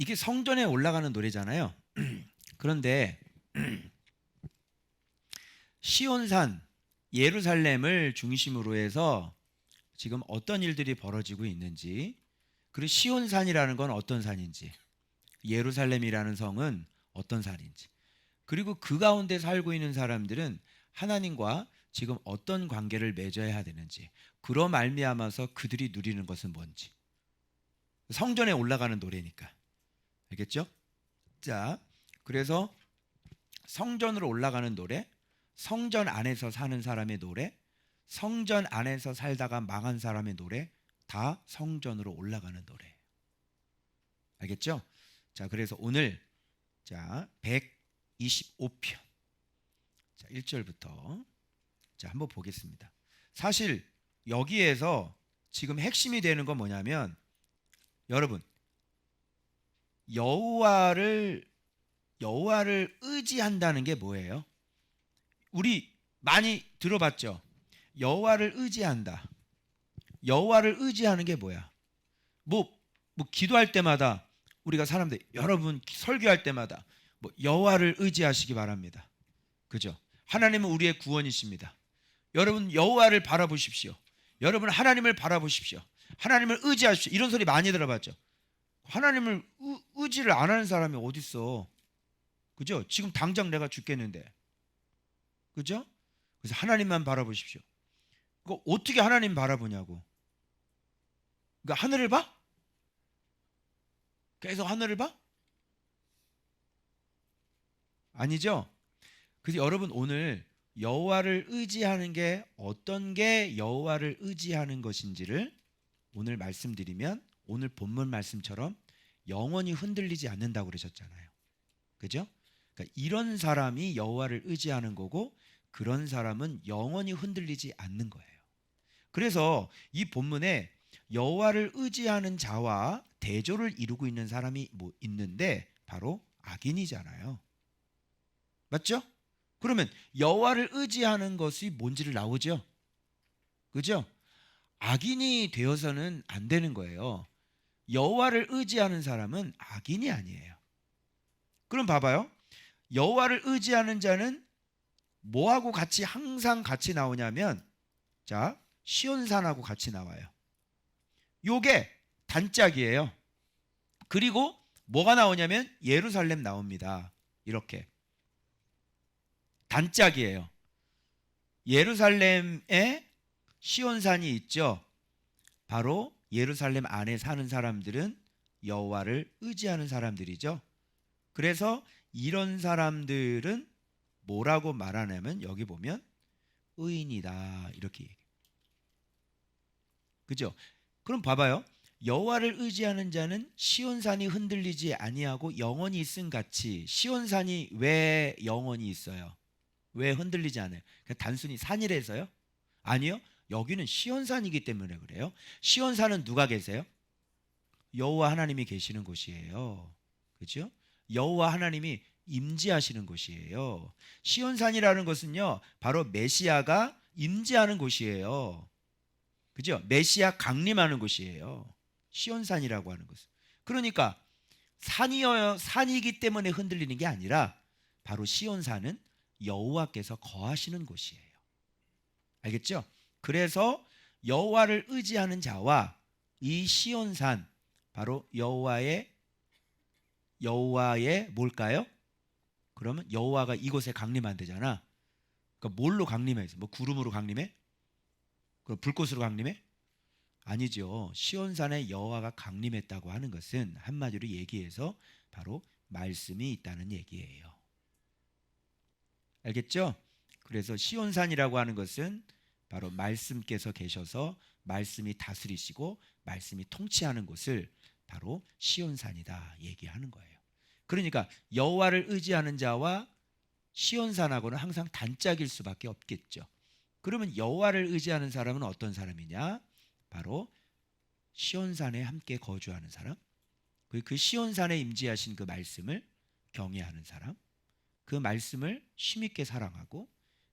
이게 성전에 올라가는 노래잖아요. 그런데 시온산 예루살렘을 중심으로 해서 지금 어떤 일들이 벌어지고 있는지, 그리고 시온산이라는 건 어떤 산인지, 예루살렘이라는 성은 어떤 산인지, 그리고 그 가운데 살고 있는 사람들은 하나님과 지금 어떤 관계를 맺어야 되는지, 그로 말미암아서 그들이 누리는 것은 뭔지. 성전에 올라가는 노래니까. 알겠죠? 자, 그래서 성전으로 올라가는 노래, 성전 안에서 사는 사람의 노래, 성전 안에서 살다가 망한 사람의 노래, 다 성전으로 올라가는 노래. 알겠죠? 자, 그래서 오늘 125편. 자, 1절부터 한번 보겠습니다. 사실 여기에서 지금 핵심이 되는 건 뭐냐면, 여러분, 여호와를 의지한다는 게 뭐예요? 우리 많이 들어봤죠? 여호와를 의지한다. 여호와를 의지하는 게 뭐야? 뭐 기도할 때마다 우리가 사람들, 여러분 설교할 때마다 여호와를 의지하시기 바랍니다. 그죠? 하나님은 우리의 구원이십니다. 여러분 여호와를 바라보십시오. 여러분 하나님을 바라보십시오. 하나님을 의지하십시오. 이런 소리 많이 들어봤죠? 하나님을 의지를 안 하는 사람이 어디 있어? 그죠? 지금 당장 내가 죽겠는데. 그죠? 그래서 하나님만 바라보십시오. 그거 어떻게 하나님 바라보냐고. 그러니까 하늘을 봐? 계속 하늘을 봐? 아니죠? 그래서 여러분 오늘 여호와를 의지하는 게 어떤 게 여호와를 의지하는 것인지를 오늘 말씀드리면, 오늘 본문 말씀처럼 영원히 흔들리지 않는다고 그러셨잖아요. 그죠? 그러니까 이런 사람이 여호와를 의지하는 거고, 그런 사람은 영원히 흔들리지 않는 거예요. 그래서 이 본문에 여호와를 의지하는 자와 대조를 이루고 있는 사람이 있는데 바로 악인이잖아요. 맞죠? 그러면 여호와를 의지하는 것이 뭔지를 나오죠. 그죠? 악인이 되어서는 안 되는 거예요. 여호와를 의지하는 사람은 악인이 아니에요. 그럼 봐봐요. 여호와를 의지하는 자는 뭐하고 항상 같이 나오냐면, 자, 시온산하고 같이 나와요. 요게 단짝이에요. 그리고 뭐가 나오냐면 예루살렘 나옵니다. 이렇게 단짝이에요. 예루살렘에 시온산이 있죠. 바로 예루살렘 안에 사는 사람들은 여호와를 의지하는 사람들이죠. 그래서 이런 사람들은 뭐라고 말하냐면, 여기 보면 의인이다 이렇게 얘기해요. 그죠? 그럼 봐봐요. 여호와를 의지하는 자는 시온산이 흔들리지 아니하고 영원히 있음 같이. 시온산이 왜 영원히 있어요? 왜 흔들리지 않아요? 그냥 단순히 산이라서요? 아니요. 여기는 시온산이기 때문에 그래요. 시온산은 누가 계세요? 여호와 하나님이 계시는 곳이에요. 그죠? 여호와 하나님이 임재하시는 곳이에요. 시온산이라는 것은요, 바로 메시아가 임재하는 곳이에요. 그죠? 메시아 강림하는 곳이에요. 시온산이라고 하는 것은. 그러니까 산이기 때문에 흔들리는 게 아니라 바로 시온산은 여호와께서 거하시는 곳이에요. 알겠죠? 그래서 여호와를 의지하는 자와 이 시온산, 바로 여호와의 뭘까요? 그러면 여호와가 이곳에 강림한 되잖아. 그러니까 뭘로 강림해? 뭐 구름으로 강림해? 그럼 불꽃으로 강림해? 아니죠. 시온산에 여호와가 강림했다고 하는 것은 한마디로 얘기해서 바로 말씀이 있다는 얘기예요. 알겠죠? 그래서 시온산이라고 하는 것은 바로 말씀께서 계셔서 말씀이 다스리시고 말씀이 통치하는 곳을 바로 시온산이다 얘기하는 거예요. 그러니까 여호와를 의지하는 자와 시온산하고는 항상 단짝일 수밖에 없겠죠. 그러면 여호와를 의지하는 사람은 어떤 사람이냐? 바로 시온산에 함께 거주하는 사람, 그 시온산에 임재하신 그 말씀을 경외하는 사람, 그 말씀을 힘있게 사랑하고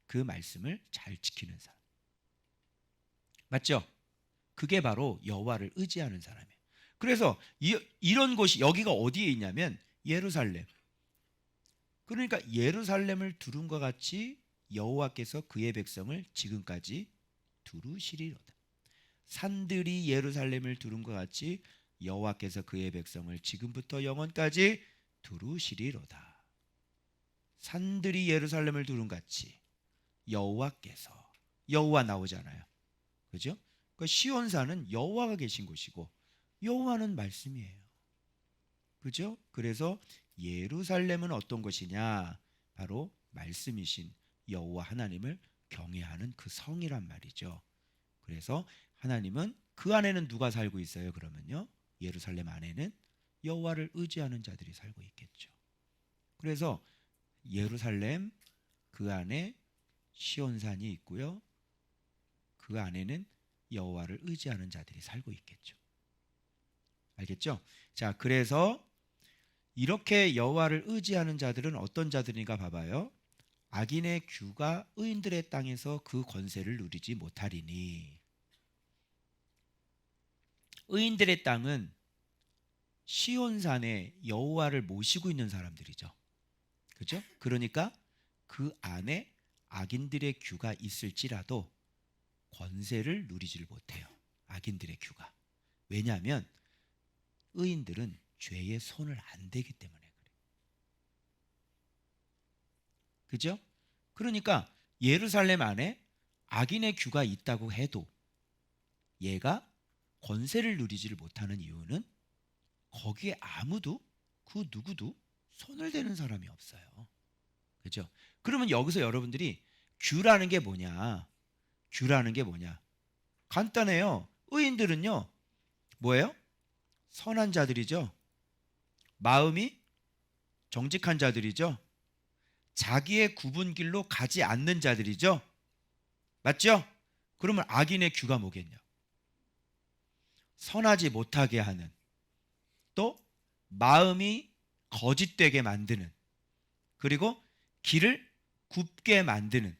그 말씀을 잘 지키는 사람. 맞죠? 그게 바로 여호와를 의지하는 사람이에요. 그래서 이런 곳이 여기가 어디에 있냐면 예루살렘. 그러니까 예루살렘을 두른과 같이 여호와께서 그의 백성을 지금까지 두루시리로다. 산들이 예루살렘을 두른과 같이 여호와께서 그의 백성을 지금부터 영원까지 두루시리로다. 산들이 예루살렘을 두른 같이 여호와께서, 여호와 나오잖아요. 그죠? 그 시온산은 여호와가 계신 곳이고 여호와는 말씀이에요. 그죠? 그래서 예루살렘은 어떤 것이냐? 바로 말씀이신 여호와 하나님을 경외하는 그 성이란 말이죠. 그래서 하나님은 그 안에는 누가 살고 있어요? 그러면요, 예루살렘 안에는 여호와를 의지하는 자들이 살고 있겠죠. 그래서 예루살렘 그 안에 시온산이 있고요, 그 안에는 여호와를 의지하는 자들이 살고 있겠죠. 알겠죠? 자, 그래서 이렇게 여호와를 의지하는 자들은 어떤 자들인가 봐봐요. 악인의 규가 의인들의 땅에서 그 권세를 누리지 못하리니. 의인들의 땅은 시온산에 여호와를 모시고 있는 사람들이죠. 그죠? 그러니까 그 안에 악인들의 규가 있을지라도 권세를 누리지를 못해요. 악인들의 규가. 왜냐하면 의인들은 죄의 손을 안 대기 때문에 그래요. 그죠? 그러니까 예루살렘 안에 악인의 규가 있다고 해도 얘가 권세를 누리지를 못하는 이유는 거기에 아무도, 그 누구도 손을 대는 사람이 없어요. 그죠? 그러면 여기서 여러분들이 규라는 게 뭐냐? 규라는 게 뭐냐? 간단해요. 의인들은요, 뭐예요? 선한 자들이죠. 마음이 정직한 자들이죠. 자기의 굽은 길로 가지 않는 자들이죠. 맞죠? 그러면 악인의 규가 뭐겠냐? 선하지 못하게 하는, 또 마음이 거짓되게 만드는, 그리고 길을 굽게 만드는.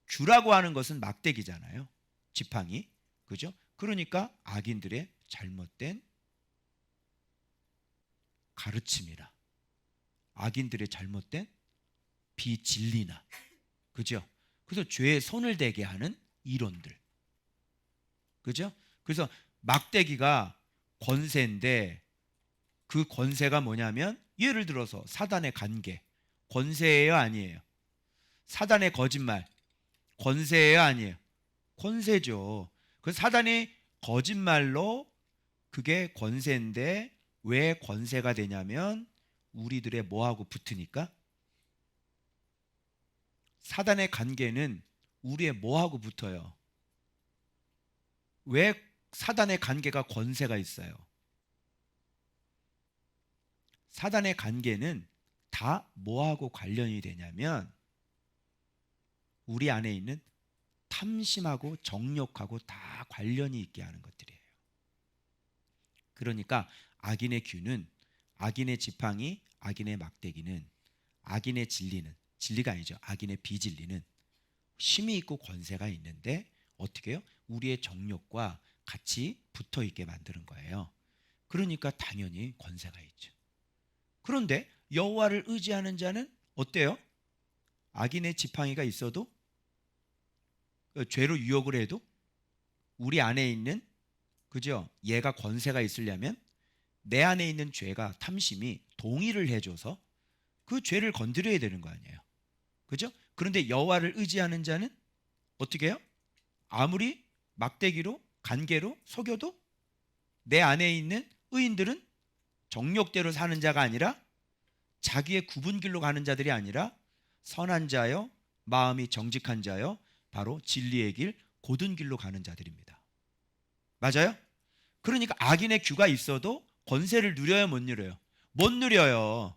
규라고 하는 것은 막대기잖아요. 지팡이. 그죠? 그러니까 악인들의 잘못된 가르침이나 악인들의 잘못된 비진리나, 그죠? 그래서 죄에 손을 대게 하는 이론들. 그죠? 그래서 막대기가 권세인데 그 권세가 뭐냐면, 예를 들어서 사단의 관계, 권세예요, 아니에요? 사단의 거짓말, 권세예요, 아니에요? 권세죠. 그 사단이 거짓말로, 그게 권세인데 왜 권세가 되냐면 우리들의 뭐하고 붙으니까. 사단의 관계는 우리의 뭐하고 붙어요? 왜 사단의 관계가 권세가 있어요? 사단의 관계는 다 뭐하고 관련이 되냐면 우리 안에 있는 탐심하고 정욕하고 다 관련이 있게 하는 것들이에요. 그러니까 악인의 규는, 악인의 지팡이, 악인의 막대기는, 악인의 진리는, 진리가 아니죠, 악인의 비진리는 힘이 있고 권세가 있는데 어떻게 해요? 우리의 정욕과 같이 붙어 있게 만드는 거예요. 그러니까 당연히 권세가 있죠. 그런데 여호와를 의지하는 자는 어때요? 악인의 지팡이가 있어도, 죄로 유혹을 해도 우리 안에 있는, 그죠? 얘가 권세가 있으려면 내 안에 있는 죄가, 탐심이 동의를 해줘서 그 죄를 건드려야 되는 거 아니에요. 그죠? 그런데 여호와를 의지하는 자는 어떻게 해요? 아무리 막대기로, 관계로 속여도 내 안에 있는 의인들은 정욕대로 사는 자가 아니라, 자기의 굽은 길로 가는 자들이 아니라 선한 자요, 마음이 정직한 자요, 바로 진리의 길, 곧은 길로 가는 자들입니다. 맞아요? 그러니까 악인의 규가 있어도 권세를 누려요, 못 누려요? 못 누려요.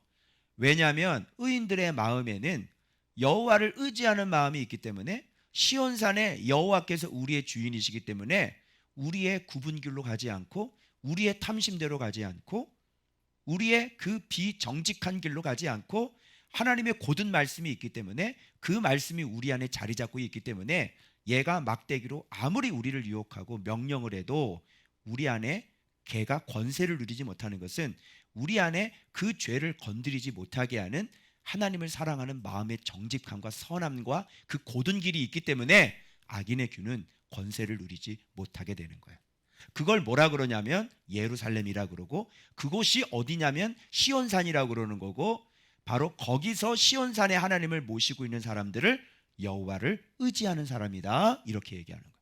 왜냐하면 의인들의 마음에는 여호와를 의지하는 마음이 있기 때문에, 시온산에 여호와께서 우리의 주인이시기 때문에 우리의 굽은 길로 가지 않고, 우리의 탐심대로 가지 않고, 우리의 그 비정직한 길로 가지 않고 하나님의 곧은 말씀이 있기 때문에, 그 말씀이 우리 안에 자리 잡고 있기 때문에 얘가 막대기로 아무리 우리를 유혹하고 명령을 해도 우리 안에 걔가 권세를 누리지 못하는 것은 우리 안에 그 죄를 건드리지 못하게 하는 하나님을 사랑하는 마음의 정직함과 선함과 그 고든 길이 있기 때문에 악인의 규는 권세를 누리지 못하게 되는 거예요. 그걸 뭐라 그러냐면 예루살렘이라 그러고, 그곳이 어디냐면 시온산이라고 그러는 거고, 바로 거기서 시온산에 하나님을 모시고 있는 사람들을 여호와를 의지하는 사람이다, 이렇게 얘기하는 거예요.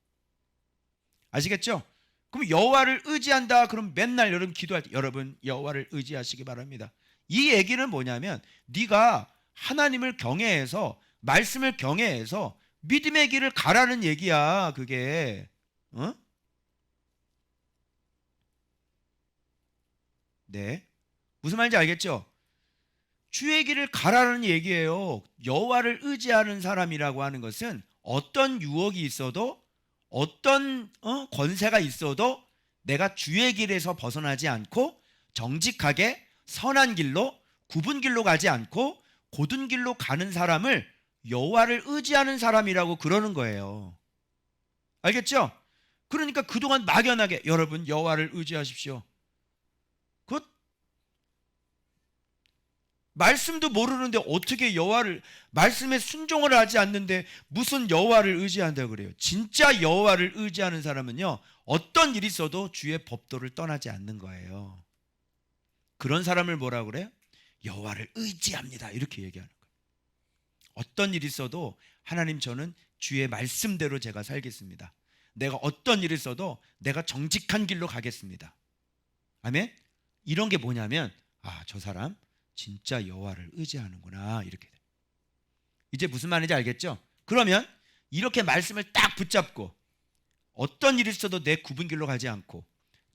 아시겠죠? 그럼 여호와를 의지한다, 그럼 맨날 여러분 기도할 때 여러분 여호와를 의지하시기 바랍니다. 이 얘기는 뭐냐면 네가 하나님을 경외해서, 말씀을 경외해서 믿음의 길을 가라는 얘기야. 그게 네, 무슨 말인지 알겠죠? 주의 길을 가라는 얘기예요. 여호와를 의지하는 사람이라고 하는 것은 어떤 유혹이 있어도, 어떤 권세가 있어도 내가 주의 길에서 벗어나지 않고 정직하게 선한 길로, 굽은 길로 가지 않고 고든 길로 가는 사람을 여호와를 의지하는 사람이라고 그러는 거예요. 알겠죠? 그러니까 그동안 막연하게 여러분 여호와를 의지하십시오, 그 말씀도 모르는데 어떻게 여호와를, 말씀에 순종을 하지 않는데 무슨 여호와를 의지한다고 그래요? 진짜 여호와를 의지하는 사람은요, 어떤 일이 있어도 주의 법도를 떠나지 않는 거예요. 그런 사람을 뭐라 그래요? 여호와를 의지합니다, 이렇게 얘기하는 거예요. 어떤 일이 있어도 하나님, 저는 주의 말씀대로 제가 살겠습니다. 내가 어떤 일이 있어도 내가 정직한 길로 가겠습니다. 아멘? 이런 게 뭐냐면 저 사람 진짜 여호와를 의지하는구나, 이렇게 돼. 이제 무슨 말인지 알겠죠? 그러면 이렇게 말씀을 딱 붙잡고 어떤 일이 있어도 내 굽은 길로 가지 않고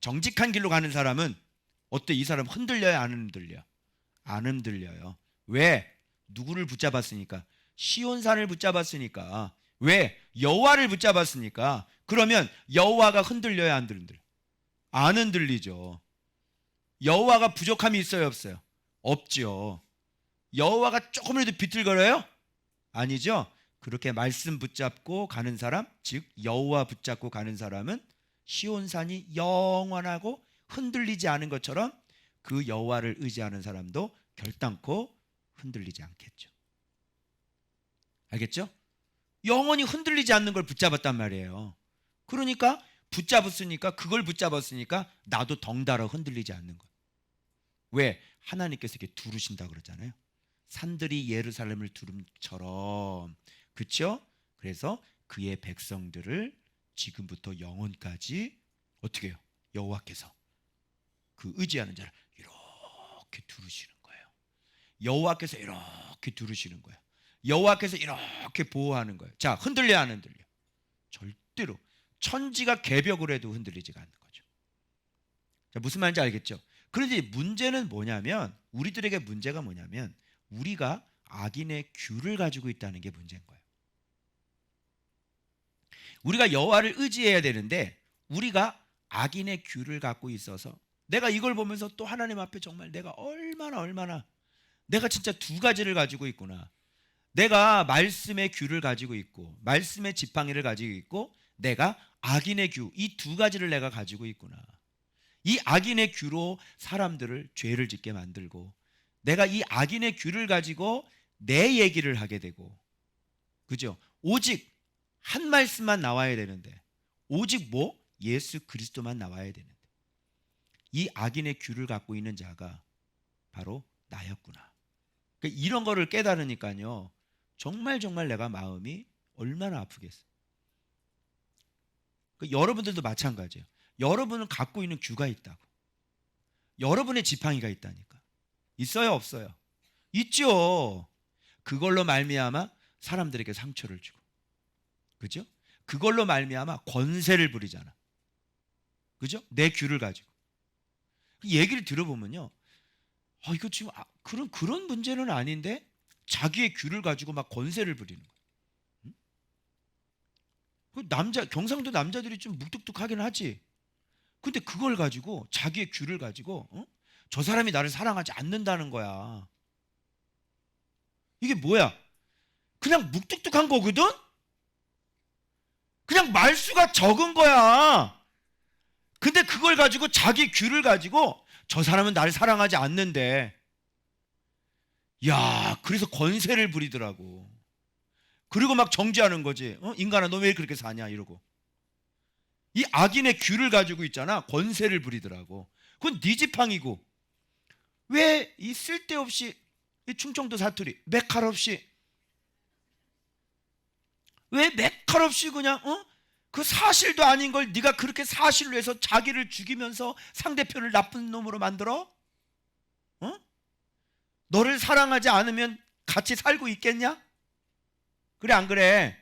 정직한 길로 가는 사람은 어때? 이 사람 흔들려요, 안 흔들려? 안 흔들려요. 왜? 누구를 붙잡았으니까? 시온산을 붙잡았으니까. 왜? 여호와를 붙잡았으니까. 그러면 여호와가 흔들려요, 안 흔들려? 안 흔들리죠. 여호와가 부족함이 있어요, 없어요? 없죠. 여호와가 조금이라도 비틀거려요? 아니죠. 그렇게 말씀 붙잡고 가는 사람, 즉 여호와 붙잡고 가는 사람은 시온산이 영원하고 흔들리지 않은 것처럼 그 여호와를 의지하는 사람도 결단코 흔들리지 않겠죠. 알겠죠? 영원히 흔들리지 않는 걸 붙잡았단 말이에요. 그러니까 붙잡았으니까, 그걸 붙잡았으니까 나도 덩달아 흔들리지 않는 거예요. 왜? 하나님께서 이렇게 두르신다 그러잖아요. 산들이 예루살렘을 두름처럼. 그렇죠? 그래서 그의 백성들을 지금부터 영원까지 어떻게 해요? 여호와께서 그 의지하는 자를 이렇게 두르시는 거예요. 여호와께서 이렇게 두르시는 거예요. 여호와께서 이렇게 보호하는 거예요. 자, 흔들려 안 흔들려? 절대로. 천지가 개벽을 해도 흔들리지가 않는 거죠. 자, 무슨 말인지 알겠죠? 그런데 문제는 뭐냐면, 우리들에게 문제가 뭐냐면 우리가 악인의 규를 가지고 있다는 게 문제인 거예요. 우리가 여호와를 의지해야 되는데 우리가 악인의 규를 갖고 있어서, 내가 이걸 보면서 또 하나님 앞에 정말 내가 얼마나 내가 진짜 두 가지를 가지고 있구나. 내가 말씀의 규를 가지고 있고 말씀의 지팡이를 가지고 있고 내가 악인의 규, 이 두 가지를 내가 가지고 있구나. 이 악인의 규로 사람들을 죄를 짓게 만들고, 내가 이 악인의 규를 가지고 내 얘기를 하게 되고, 그죠? 오직 한 말씀만 나와야 되는데, 오직 뭐? 예수 그리스도만 나와야 되는데, 이 악인의 규를 갖고 있는 자가 바로 나였구나. 그러니까 이런 거를 깨달으니까요, 정말 내가 마음이 얼마나 아프겠어요. 그러니까 여러분들도 마찬가지예요. 여러분은 갖고 있는 규가 있다고. 여러분의 지팡이가 있다니까. 있어요, 없어요? 있죠. 그걸로 말미암아 사람들에게 상처를 주고, 그죠? 그걸로 말미암아 권세를 부리잖아. 그죠? 내 규를 가지고. 얘기를 들어보면요, 이거 지금 그런 문제는 아닌데 자기의 규를 가지고 막 권세를 부리는 거예요. 경상도 남자들이 좀 묵뚝뚝하긴 하지. 근데 그걸 가지고, 자기의 규를 가지고 저 사람이 나를 사랑하지 않는다는 거야. 이게 뭐야? 그냥 묵뚝뚝한 거거든? 그냥 말수가 적은 거야. 근데 그걸 가지고 자기 규를 가지고 저 사람은 나를 사랑하지 않는데, 야, 그래서 권세를 부리더라고. 그리고 막 정죄하는 거지. 인간아, 너 왜 그렇게 사냐 이러고. 이 악인의 규를 가지고 있잖아. 권세를 부리더라고. 그건 네 지팡이고, 왜 이 쓸데없이 이 충청도 사투리 매칼없이, 왜 매칼없이 그냥 그 사실도 아닌 걸 네가 그렇게 사실로 해서 자기를 죽이면서 상대편을 나쁜 놈으로 만들어? 어? 너를 사랑하지 않으면 같이 살고 있겠냐? 그래 안 그래?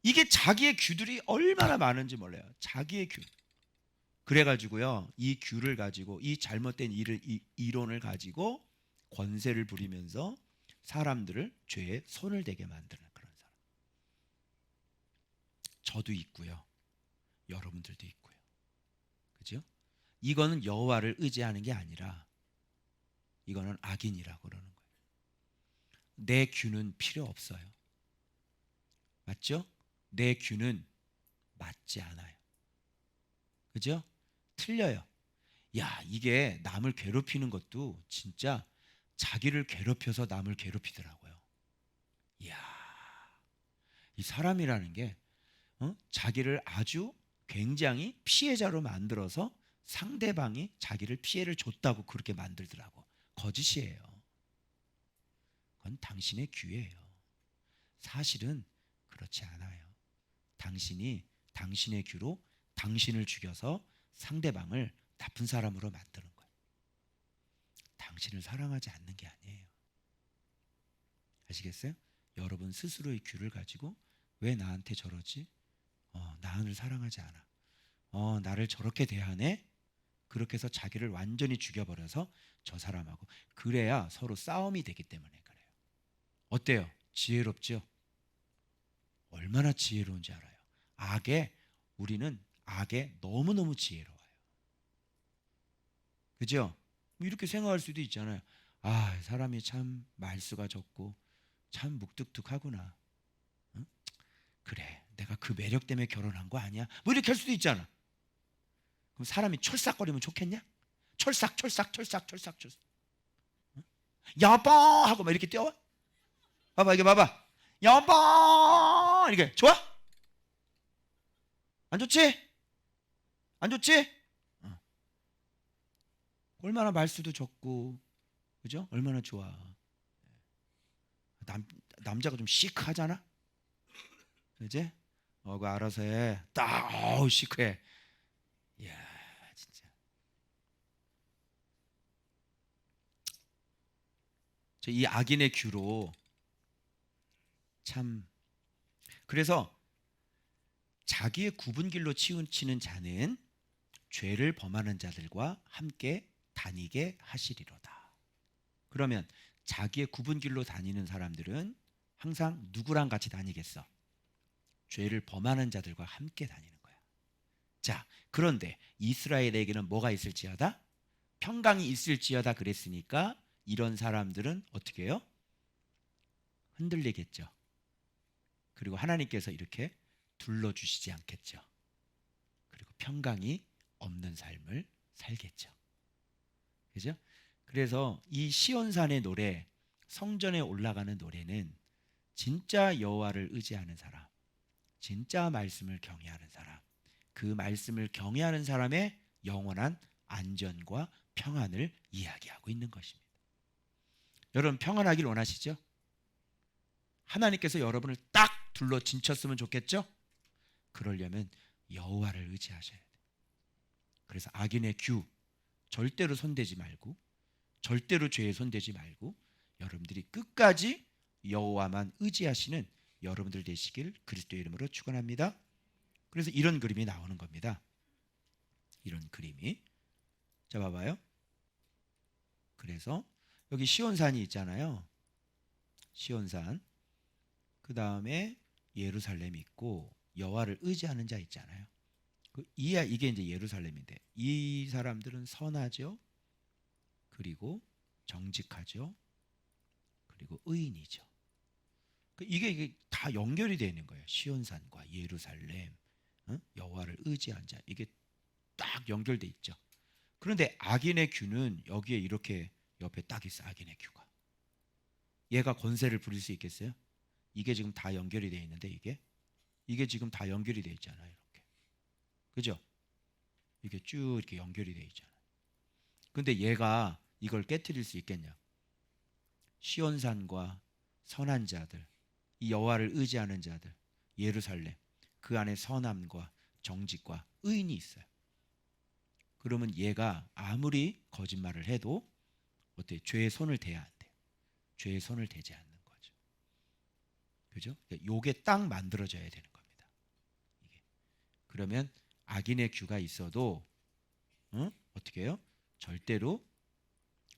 이게 자기의 규들이 얼마나 많은지 몰라요. 자기의 규. 그래가지고요, 이 규를 가지고, 이 잘못된 이론을 가지고 권세를 부리면서 사람들을 죄에 손을 대게 만드는 그런 사람. 저도 있고요, 여러분들도 있고요. 그죠? 이거는 여호와를 의지하는 게 아니라 이거는 악인이라고 그러는 거예요. 내 규는 필요 없어요. 맞죠? 내 규는 맞지 않아요. 그죠? 틀려요. 야, 이게 남을 괴롭히는 것도 진짜 자기를 괴롭혀서 남을 괴롭히더라고요. 이야, 이 사람이라는 게 자기를 아주 굉장히 피해자로 만들어서 상대방이 자기를 피해를 줬다고 그렇게 만들더라고. 거짓이에요. 그건 당신의 규예요. 사실은 그렇지 않아요. 당신이 당신의 규로 당신을 죽여서 상대방을 나쁜 사람으로 만드는 거예요. 당신을 사랑하지 않는 게 아니에요. 아시겠어요? 여러분 스스로의 규를 가지고 왜 나한테 저러지? 나를 사랑하지 않아. 나를 저렇게 대하네? 그렇게 해서 자기를 완전히 죽여버려서 저 사람하고, 그래야 서로 싸움이 되기 때문에 그래요. 어때요? 지혜롭죠? 얼마나 지혜로운지 알아요. 우리는 악에 너무너무 지혜로워요. 그죠? 이렇게 생각할 수도 있잖아요. 아, 사람이 참 말수가 적고 참 묵뚝뚝하구나. 응? 그래, 내가 그 매력 때문에 결혼한 거 아니야? 뭐 이렇게 할 수도 있잖아. 그럼 사람이 철싹거리면 좋겠냐? 철싹. 응? 여보 하고 막 이렇게 뛰어와. 봐봐, 이게 봐봐. 여보 이렇게 좋아? 안 좋지? 안 좋지? 얼마나 말수도 적고, 그죠? 얼마나 좋아. 남자가 좀 시크하잖아. 그지? 그거 알아서 해. 딱 시크해. 이야, 진짜. 이 악인의 규로 참, 그래서 자기의 굽은 길로 치우치는 자는 죄를 범하는 자들과 함께 다니게 하시리로다. 그러면 자기의 굽은 길로 다니는 사람들은 항상 누구랑 같이 다니겠어? 죄를 범하는 자들과 함께 다니는 거야. 자, 그런데 이스라엘에게는 뭐가 있을지어다? 평강이 있을지어다 그랬으니까 이런 사람들은 어떻게 해요? 흔들리겠죠. 그리고 하나님께서 이렇게 둘러주시지 않겠죠. 그리고 평강이 없는 삶을 살겠죠. 그죠? 그래서 이 시온산의 노래, 성전에 올라가는 노래는 진짜 여호와를 의지하는 사람, 진짜 말씀을 경외하는 사람, 그 말씀을 경외하는 사람의 영원한 안전과 평안을 이야기하고 있는 것입니다. 여러분 평안하길 원하시죠? 하나님께서 여러분을 딱 둘러 진쳤으면 좋겠죠? 그러려면 여호와를 의지하셔야 돼요. 그래서 악인의 규 절대로 손대지 말고, 절대로 죄에 손대지 말고, 여러분들이 끝까지 여호와만 의지하시는 여러분들 되시길 그리스도의 이름으로 축원합니다. 그래서 이런 그림이 나오는 겁니다. 이런 그림이. 자, 봐봐요. 그래서 여기 시온산이 있잖아요. 시온산. 그 다음에 예루살렘이 있고 여호와를 의지하는 자 있잖아요. 이게 이제 예루살렘인데, 이 사람들은 선하죠. 그리고 정직하죠. 그리고 의인이죠. 이게 다 연결이 되어 있는 거예요. 시온산과 예루살렘, 여호와를 의지한 자, 이게 딱 연결돼 있죠. 그런데 악인의 규는 여기에 이렇게 옆에 딱 있어. 악인의 규가. 얘가 권세를 부릴 수 있겠어요? 이게 지금 다 연결이 돼 있는데 이게 지금 다 연결이 돼 있잖아요. 이렇게. 그죠? 이게 쭉 이렇게 연결이 돼 있잖아요. 근데 얘가 이걸 깨트릴 수 있겠냐? 시온산과 선한 자들, 이 여호와를 의지하는 자들, 예루살렘, 그 안에 선함과 정직과 의인이 있어요. 그러면 얘가 아무리 거짓말을 해도 어때? 죄의 손을 대야 안 돼요. 죄의 손을 대지 않는 거죠. 그죠? 요게 딱 만들어져야 되는 겁니다. 이게. 그러면 악인의 규가 있어도 어떻게 해요? 절대로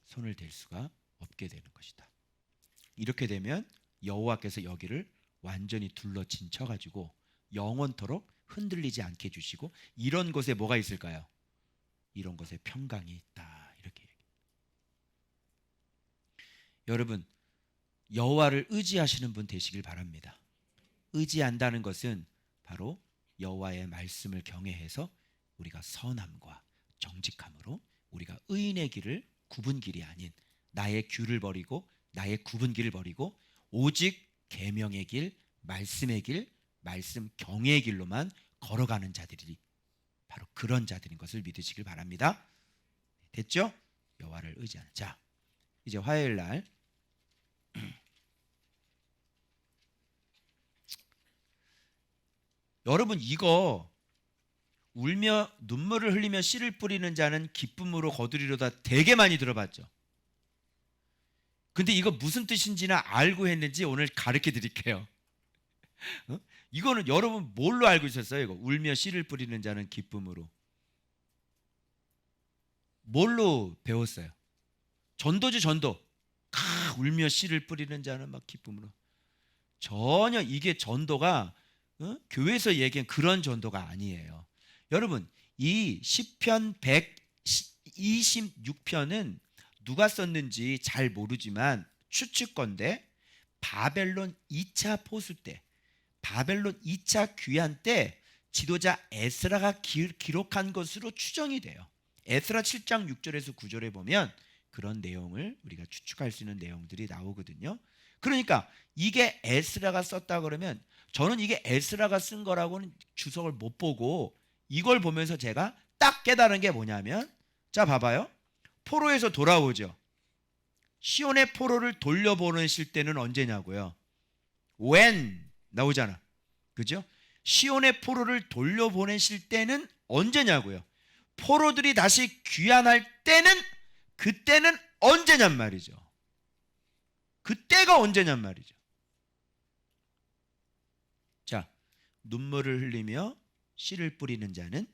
손을 댈 수가 없게 되는 것이다. 이렇게 되면 여호와께서 여기를 완전히 둘러친 쳐가지고 영원토록 흔들리지 않게 해주시고, 이런 곳에 뭐가 있을까요? 이런 곳에 평강이 있다. 이렇게 얘기해요. 여러분, 여호와를 의지하시는 분 되시길 바랍니다. 의지한다는 것은 바로 여호와의 말씀을 경외해서 우리가 선함과 정직함으로 우리가 의인의 길을 굽은 길이 아닌 나의 규를 버리고 나의 굽은 길을 버리고 오직 계명의 길, 말씀의 길, 말씀 경외의 길로만 걸어가는 자들이 바로 그런 자들인 것을 믿으시길 바랍니다. 됐죠? 여호와를 의지하는 자. 이제 화요일 날 여러분, 이거 울며 눈물을 흘리며 씨를 뿌리는 자는 기쁨으로 거두리로다 되게 많이 들어봤죠. 근데 이거 무슨 뜻인지는 알고 했는지 오늘 가르쳐 드릴게요. 이거는 여러분 뭘로 알고 있었어요? 이거 울며 씨를 뿌리는 자는 기쁨으로. 뭘로 배웠어요? 전도지, 전도. 울며 씨를 뿌리는 자는 막 기쁨으로. 전혀 이게 전도가 교회에서 얘기한 그런 전도가 아니에요. 여러분, 이 시편 126편은 누가 썼는지 잘 모르지만 추측건데 바벨론 2차 포수 때, 바벨론 2차 귀환 때 지도자 에스라가 기록한 것으로 추정이 돼요. 에스라 7장 6절에서 9절에 보면 그런 내용을 우리가 추측할 수 있는 내용들이 나오거든요. 그러니까 이게 에스라가 썼다 그러면 저는 이게 에스라가 쓴 거라고는 주석을 못 보고 이걸 보면서 제가 딱 깨달은 게 뭐냐면, 자 봐봐요. 포로에서 돌아오죠. 시온의 포로를 돌려보내실 때는 언제냐고요? when 나오잖아. 그죠? 시온의 포로를 돌려보내실 때는 언제냐고요? 포로들이 다시 귀환할 때는, 그때는 언제냔 말이죠. 그때가 언제냔 말이죠. 자, 눈물을 흘리며 씨를 뿌리는 자는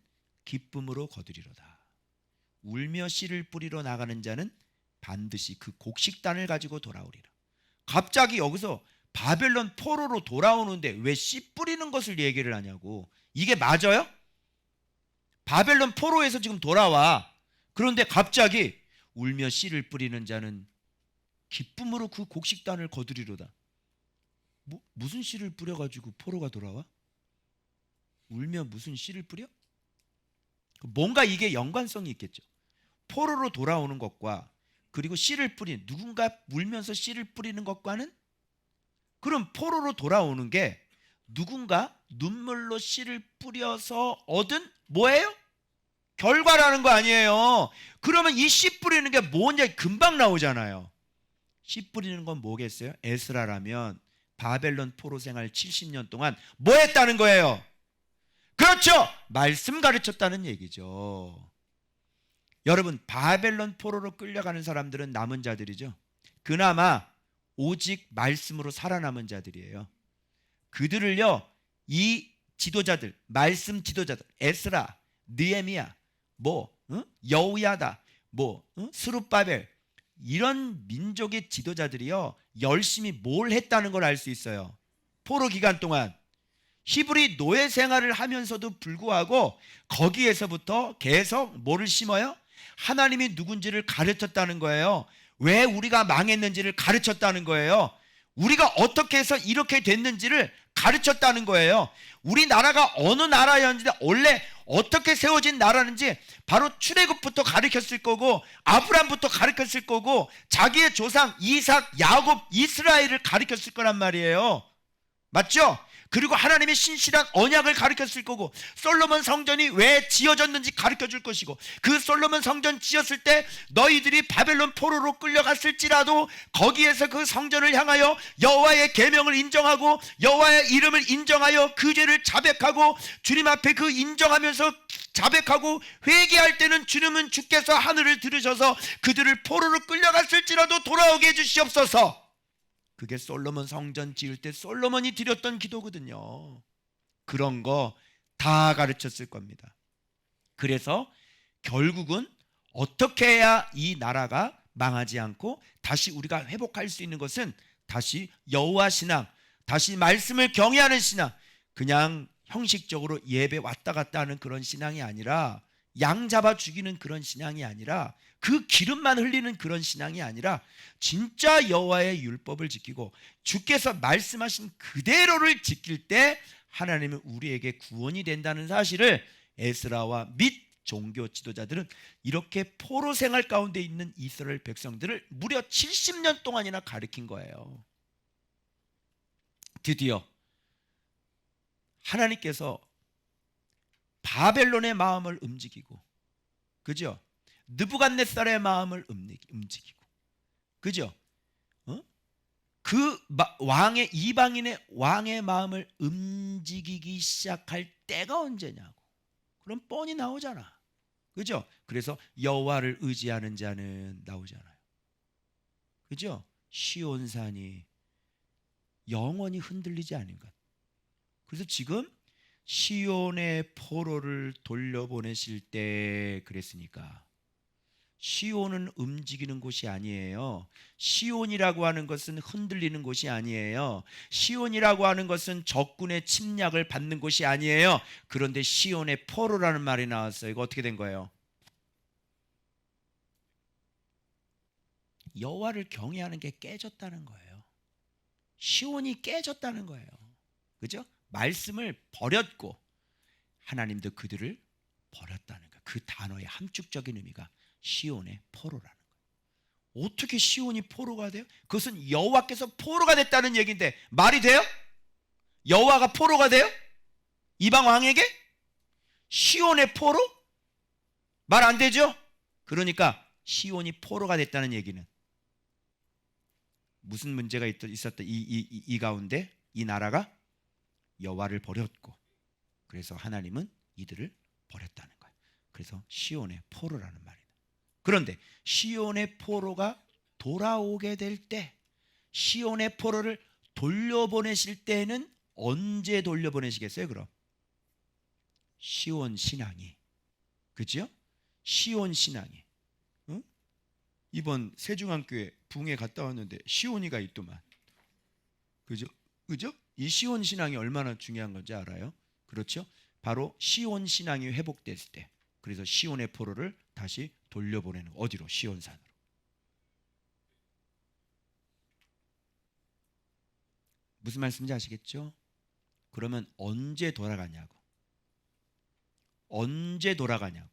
기쁨으로 거두리로다. 울며 씨를 뿌리러 나가는 자는 반드시 그 곡식단을 가지고 돌아오리라. 갑자기 여기서 바벨론 포로로 돌아오는데 왜 씨 뿌리는 것을 얘기를 하냐고. 이게 맞아요? 바벨론 포로에서 지금 돌아와. 그런데 갑자기 울며 씨를 뿌리는 자는 기쁨으로 그 곡식단을 거두리로다. 무슨 씨를 뿌려가지고 포로가 돌아와? 울며 무슨 씨를 뿌려? 뭔가 이게 연관성이 있겠죠. 포로로 돌아오는 것과 그리고 씨를 뿌리는, 누군가 울면서 씨를 뿌리는 것과는, 그럼 포로로 돌아오는 게 누군가 눈물로 씨를 뿌려서 얻은 뭐예요? 결과라는 거 아니에요. 그러면 이 씨 뿌리는 게 뭔지 금방 나오잖아요. 씨 뿌리는 건 뭐겠어요? 에스라라면 바벨론 포로 생활 70년 동안 뭐 했다는 거예요? 그렇죠. 말씀 가르쳤다는 얘기죠. 여러분, 바벨론 포로로 끌려가는 사람들은 남은 자들이죠. 그나마 오직 말씀으로 살아남은 자들이에요. 그들을요, 이 지도자들, 말씀 지도자들, 에스라, 느헤미야, 여호야다, 스룹바벨, 이런 민족의 지도자들이요 열심히 뭘 했다는 걸 알 수 있어요. 포로 기간 동안 히브리 노예 생활을 하면서도 불구하고 거기에서부터 계속 뭐를 심어요? 하나님이 누군지를 가르쳤다는 거예요. 왜 우리가 망했는지를 가르쳤다는 거예요. 우리가 어떻게 해서 이렇게 됐는지를 가르쳤다는 거예요. 우리나라가 어느 나라였는지, 원래 어떻게 세워진 나라는지 바로 출애굽부터 가르쳤을 거고, 아브라함부터 가르쳤을 거고, 자기의 조상 이삭, 야곱, 이스라엘을 가르쳤을 거란 말이에요. 맞죠? 그리고 하나님의 신실한 언약을 가르쳤을 거고, 솔로몬 성전이 왜 지어졌는지 가르쳐 줄 것이고, 그 솔로몬 성전 지었을 때 너희들이 바벨론 포로로 끌려갔을지라도 거기에서 그 성전을 향하여 여호와의 계명을 인정하고 여호와의 이름을 인정하여 그 죄를 자백하고 주님 앞에 그 인정하면서 자백하고 회개할 때는 주님은 주께서 하늘을 들으셔서 그들을 포로로 끌려갔을지라도 돌아오게 해주시옵소서. 그게 솔로몬 성전 지을 때 솔로몬이 드렸던 기도거든요. 그런 거 다 가르쳤을 겁니다. 그래서 결국은 어떻게 해야 이 나라가 망하지 않고 다시 우리가 회복할 수 있는 것은 다시 여호와 신앙, 다시 말씀을 경외하는 신앙, 그냥 형식적으로 예배 왔다 갔다 하는 그런 신앙이 아니라, 양 잡아 죽이는 그런 신앙이 아니라, 그 기름만 흘리는 그런 신앙이 아니라 진짜 여호와의 율법을 지키고 주께서 말씀하신 그대로를 지킬 때 하나님은 우리에게 구원이 된다는 사실을 에스라와 및 종교 지도자들은 이렇게 포로 생활 가운데 있는 이스라엘 백성들을 무려 70년 동안이나 가르친 거예요. 드디어 하나님께서 바벨론의 마음을 움직이고, 그죠? 느부갓네살의 마음을 움직이고, 그죠? 그 왕의, 이방인의 왕의 마음을 움직이기 시작할 때가 언제냐고. 그럼 뻔히 나오잖아, 그죠? 그래서 여호와를 의지하는 자는 나오잖아요, 그죠? 시온산이 영원히 흔들리지 않은 것. 그래서 지금 시온의 포로를 돌려보내실 때 그랬으니까, 시온은 움직이는 곳이 아니에요. 시온이라고 하는 것은 흔들리는 곳이 아니에요. 시온이라고 하는 것은 적군의 침략을 받는 곳이 아니에요. 그런데 시온의 포로라는 말이 나왔어요. 이거 어떻게 된 거예요? 여호와를 경외하는 게 깨졌다는 거예요. 시온이 깨졌다는 거예요, 그죠? 말씀을 버렸고 하나님도 그들을 버렸다는 거예요. 그 단어의 함축적인 의미가 시온의 포로라는 거예요. 어떻게 시온이 포로가 돼요? 그것은 여호와께서 포로가 됐다는 얘기인데 말이 돼요? 여호와가 포로가 돼요? 이방 왕에게? 시온의 포로? 말 안 되죠? 그러니까 시온이 포로가 됐다는 얘기는 무슨 문제가 있었다? 이 가운데 이 나라가 여호와를 버렸고, 그래서 하나님은 이들을 버렸다는 거예요. 그래서 시온의 포로라는 말이다. 그런데 시온의 포로가 돌아오게 될 때, 시온의 포로를 돌려보내실 때는 언제 돌려보내시겠어요? 그럼 시온 신앙이, 그죠? 시온 신앙이, 응? 이번 세중앙교회 붕에 갔다 왔는데 시온이가 있더만, 그죠? 이 시온 신앙이 얼마나 중요한 건지 알아요? 그렇죠? 바로 시온 신앙이 회복됐을 때, 그래서 시온의 포로를 다시 돌려보내는, 어디로? 시온산으로. 무슨 말씀인지 아시겠죠? 그러면 언제 돌아가냐고. 언제 돌아가냐고.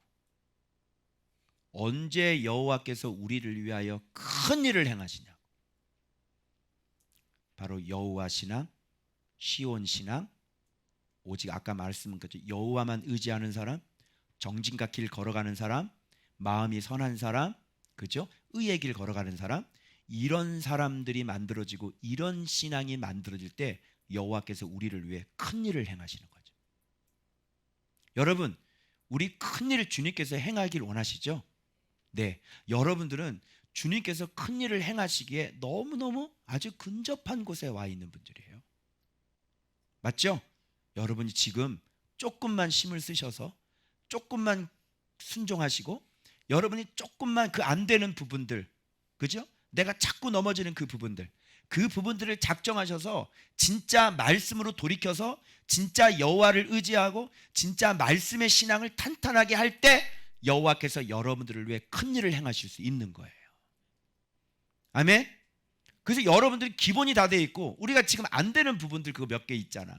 언제 여호와께서 우리를 위하여 큰 일을 행하시냐고. 바로 여호와 신앙, 시온 신앙, 오직 아까 말씀한 거죠. 여호와만 의지하는 사람, 정직과 길 걸어가는 사람, 마음이 선한 사람, 그죠? 의의 길 걸어가는 사람, 이런 사람들이 만들어지고 이런 신앙이 만들어질 때 여호와께서 우리를 위해 큰 일을 행하시는 거죠. 여러분, 우리 큰 일을 주님께서 행하길 원하시죠? 네, 여러분들은 주님께서 큰 일을 행하시기에 너무너무 아주 근접한 곳에 와 있는 분들이에요. 맞죠? 여러분이 지금 조금만 힘을 쓰셔서 조금만 순종하시고, 여러분이 조금만 그 안 되는 부분들, 그죠? 내가 자꾸 넘어지는 그 부분들을 작정하셔서 진짜 말씀으로 돌이켜서 진짜 여호와를 의지하고 진짜 말씀의 신앙을 탄탄하게 할 때 여호와께서 여러분들을 위해 큰 일을 행하실 수 있는 거예요. 아멘? 그래서 여러분들이 기본이 다 돼 있고 우리가 지금 안 되는 부분들 그거 몇 개 있잖아.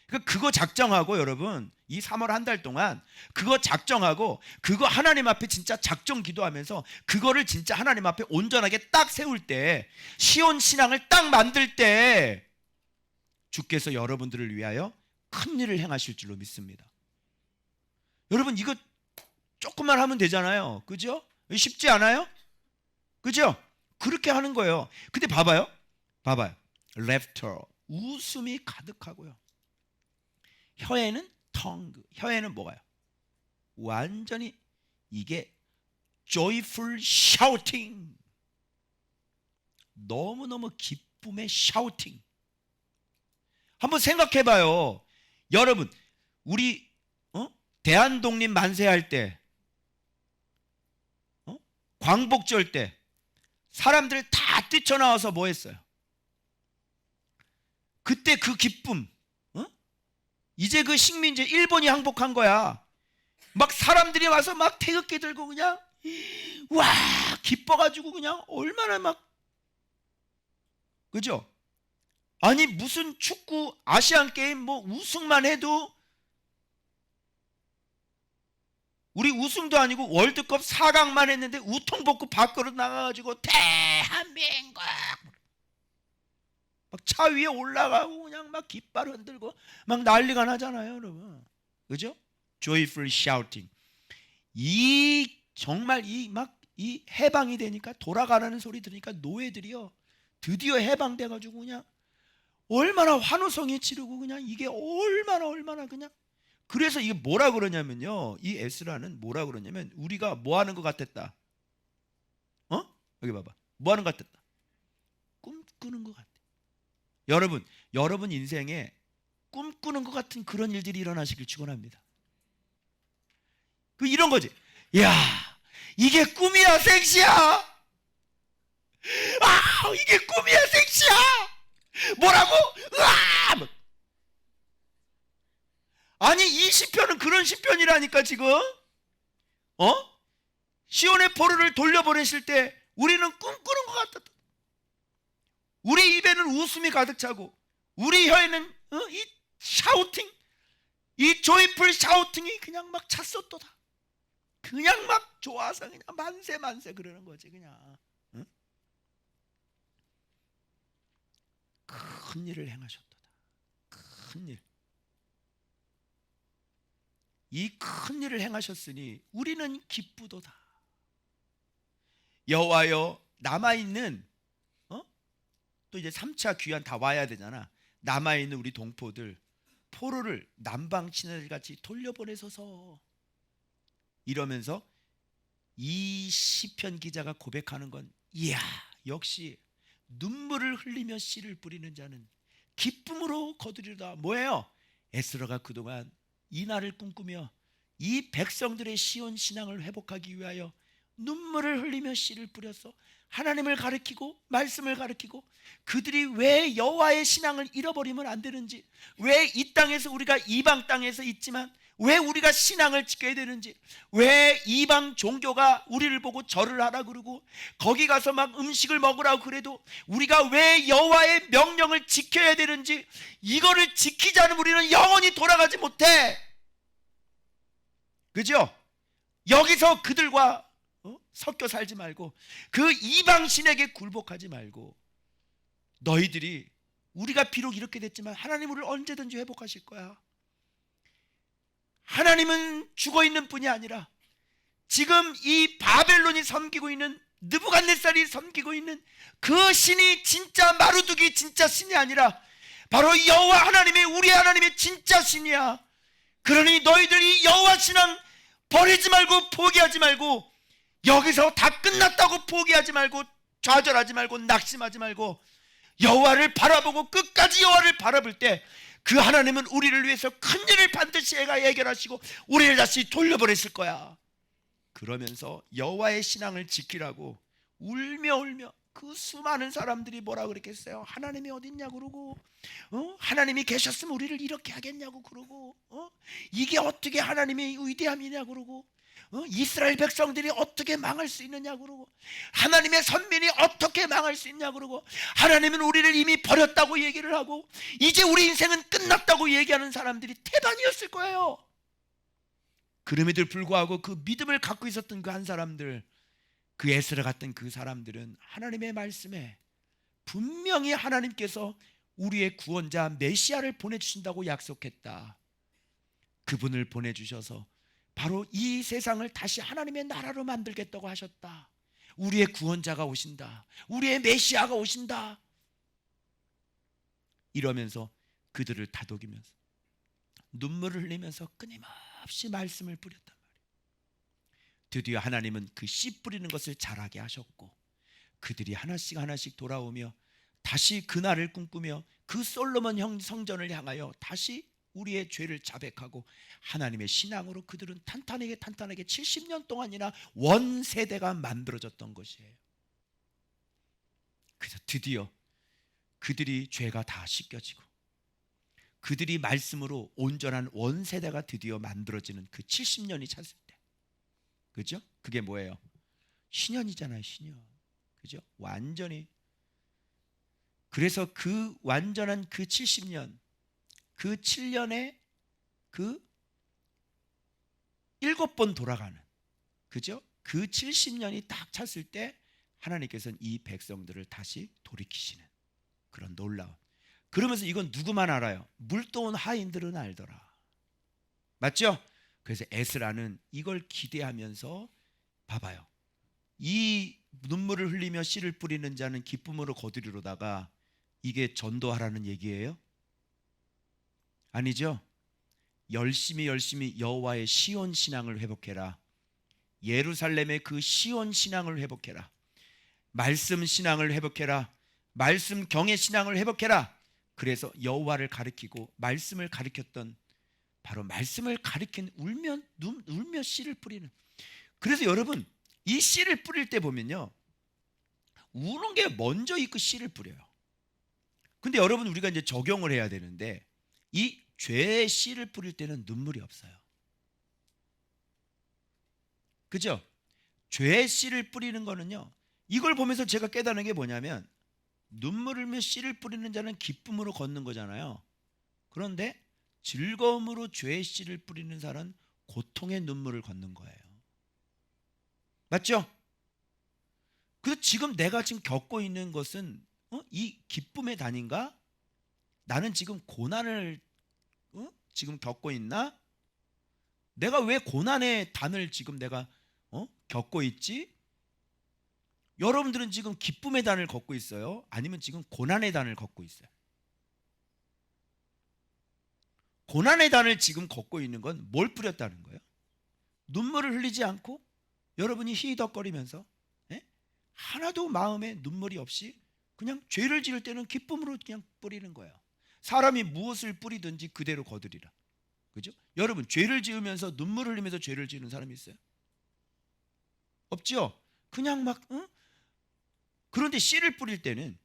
그러니까 그거 작정하고 여러분 이 3월 한 달 동안 그거 작정하고 그거 하나님 앞에 진짜 작정 기도하면서 그거를 진짜 하나님 앞에 온전하게 딱 세울 때 시온 신앙을 딱 만들 때 주께서 여러분들을 위하여 큰 일을 행하실 줄로 믿습니다. 여러분 이거 조금만 하면 되잖아요. 그죠? 쉽지 않아요? 그죠? 그렇게 하는 거예요. 근데 봐봐요. laughter, 웃음이 가득하고요. 혀에는 tongue, 혀에는 뭐가요? 완전히 이게 joyful shouting, 너무너무 기쁨의 shouting. 한번 생각해봐요. 여러분 우리 대한독립 만세할 때 광복절 때 사람들 다 뛰쳐나와서 뭐 했어요? 그때 그 기쁨, 이제 그 식민지 일본이 항복한 거야. 막 사람들이 와서 막 태극기 들고 그냥 와 기뻐가지고 그냥 얼마나 막, 그죠? 아니 무슨 축구 아시안 게임 뭐 우승만 해도, 우리 우승도 아니고 월드컵 4강만 했는데 우통벗고 밖으로 나가가지고 대한민국 막 차 위에 올라가고 그냥 막 깃발 흔들고 막 난리가 나잖아요, 여러분. 그죠? joyful shouting. 이 정말 이 해방이 되니까, 돌아가라는 소리 들으니까 노예들이요 드디어 해방돼 가지고 그냥 얼마나 환호성에 치르고 그냥 이게 얼마나 그냥. 그래서 이게 뭐라 그러냐면요, 이 에스라는 뭐라 그러냐면 우리가 뭐 하는 것 같았다. 여기 봐봐. 뭐 하는 것 같았다. 꿈꾸는 것 같아. 여러분 인생에 꿈꾸는 것 같은 그런 일들이 일어나시길 축원합니다. 그 이런 거지. 야, 이게 꿈이야, 생시야. 아, 이게 꿈이야, 생시야. 뭐라고? 으아! 아니 이 시편은 그런 시편이라니까 지금. 시온의 포로를 돌려보내실 때 우리는 꿈꾸는 것 같았다. 우리 입에는 웃음이 가득 차고 우리 혀에는 이 샤우팅, 이 조이풀 샤우팅이 그냥 막 찼었도다. 그냥 막 좋아서 그냥 만세 그러는 거지 그냥. 큰 일을 행하셨도다. 큰 일. 이 큰 일을 행하셨으니 우리는 기쁘도다. 여호와여, 남아있는 또 이제 3차 귀환 다 와야 되잖아. 남아있는 우리 동포들 포로를 남방 친아들같이 돌려보내소서. 이러면서 이 시편 기자가 고백하는 건, 이야, 역시 눈물을 흘리며 씨를 뿌리는 자는 기쁨으로 거두리로다. 뭐예요? 에스라가 그동안 이 날을 꿈꾸며 이 백성들의 시온 신앙을 회복하기 위하여 눈물을 흘리며 씨를 뿌렸어. 하나님을 가르치고 말씀을 가르치고 그들이 왜 여호와의 신앙을 잃어버리면 안 되는지, 왜 이 땅에서 우리가 이방 땅에서 있지만 왜 우리가 신앙을 지켜야 되는지, 왜 이방 종교가 우리를 보고 절을 하라 그러고 거기 가서 막 음식을 먹으라고 그래도 우리가 왜 여호와의 명령을 지켜야 되는지, 이거를 지키지 않으면 우리는 영원히 돌아가지 못해. 그죠? 여기서 그들과 섞여 살지 말고 그 이방신에게 굴복하지 말고, 너희들이, 우리가 비록 이렇게 됐지만 하나님 우리를 언제든지 회복하실 거야. 하나님은 죽어있는 뿐이 아니라 지금 이 바벨론이 섬기고 있는, 느부갓네살이 섬기고 있는 그 신이 진짜 마루두기 진짜 신이 아니라 바로 여호와 하나님의, 우리 하나님의 진짜 신이야. 그러니 너희들이 여호와 신앙 버리지 말고 포기하지 말고, 여기서 다 끝났다고 포기하지 말고 좌절하지 말고 낙심하지 말고 여호와를 바라보고 끝까지 여호와를 바라볼 때 그 하나님은 우리를 위해서 큰 일을 반드시 해결하시고 우리를 다시 돌려보내실 거야. 그러면서 여호와의 신앙을 지키라고 울며 그 수많은 사람들이 뭐라 그랬겠어요? 하나님이 어딨냐 그러고, 하나님이 계셨으면 우리를 이렇게 하겠냐고 그러고, 이게 어떻게 하나님의 위대함이냐 그러고, 이스라엘 백성들이 어떻게 망할 수 있느냐 그러고, 하나님의 선민이 어떻게 망할 수 있냐 그러고, 하나님은 우리를 이미 버렸다고 얘기를 하고 이제 우리 인생은 끝났다고 얘기하는 사람들이 태반이었을 거예요. 그럼에도 불구하고 그 믿음을 갖고 있었던 그 한 사람들, 그 에스라 같은 그 사람들은 하나님의 말씀에 분명히 하나님께서 우리의 구원자 메시아를 보내주신다고 약속했다. 그분을 보내주셔서 바로 이 세상을 다시 하나님의 나라로 만들겠다고 하셨다. 우리의 구원자가 오신다. 우리의 메시아가 오신다. 이러면서 그들을 다독이면서 눈물을 흘리면서 끊임없이 말씀을 뿌렸단 말이에요. 드디어 하나님은 그 씨 뿌리는 것을 잘하게 하셨고, 그들이 하나씩 하나씩 돌아오며 다시 그날을 꿈꾸며 그 솔로몬 성전을 향하여 다시 우리의 죄를 자백하고 하나님의 신앙으로 그들은 탄탄하게 70년 동안이나 원세대가 만들어졌던 것이에요. 그래서 드디어 그들이 죄가 다 씻겨지고 그들이 말씀으로 온전한 원세대가 드디어 만들어지는 그 70년이 찼을 때, 그죠? 그게 뭐예요? 신년이잖아요, 신년. 그죠? 완전히. 그래서 그 완전한 그 70년, 그 7년에 그 7번 돌아가는, 그죠? 그 70년이 딱 찼을 때 하나님께서는 이 백성들을 다시 돌이키시는 그런 놀라운. 그러면서 이건 누구만 알아요? 물도온 하인들은 알더라. 맞죠? 그래서 에스라는 이걸 기대하면서, 봐봐요, 이 눈물을 흘리며 씨를 뿌리는 자는 기쁨으로 거두리로다가, 이게 전도하라는 얘기예요? 아니죠? 열심히 여호와의 시온 신앙을 회복해라. 예루살렘의 그 시온 신앙을 회복해라. 말씀 신앙을 회복해라. 말씀 경의 신앙을 회복해라. 그래서 여호와를 가리키고 말씀을 가리켰던, 바로 말씀을 가리킨 울며 씨를 뿌리는. 그래서 여러분, 이 씨를 뿌릴 때 보면요, 우는 게 먼저 있고 씨를 뿌려요. 근데 여러분, 우리가 이제 적용을 해야 되는데, 이 죄의 씨를 뿌릴 때는 눈물이 없어요. 그죠? 죄의 씨를 뿌리는 거는요, 이걸 보면서 제가 깨달은 게 뭐냐면, 눈물을 흘며 씨를 뿌리는 자는 기쁨으로 걷는 거잖아요. 그런데 즐거움으로 죄의 씨를 뿌리는 사람은 고통의 눈물을 걷는 거예요. 맞죠? 그래서 지금 내가 지금 겪고 있는 것은 이 기쁨의 단인가? 나는 지금 고난을 지금 겪고 있나? 내가 왜 고난의 단을 지금 내가 겪고 있지? 여러분들은 지금 기쁨의 단을 걷고 있어요? 아니면 지금 고난의 단을 걷고 있어요? 고난의 단을 지금 걷고 있는 건 뭘 뿌렸다는 거예요? 눈물을 흘리지 않고 여러분이 히덕거리면서 하나도 마음에 눈물이 없이 그냥 죄를 지을 때는 기쁨으로 그냥 뿌리는 거예요. 사람이 무엇을 뿌리든지 그대로 거두리라. 그죠? 여러분, 죄를 지으면서 눈물을 흘리면서 죄를 지는 사람이 있어요? 없죠? 그냥 막 그런데 씨를 뿌릴 때는,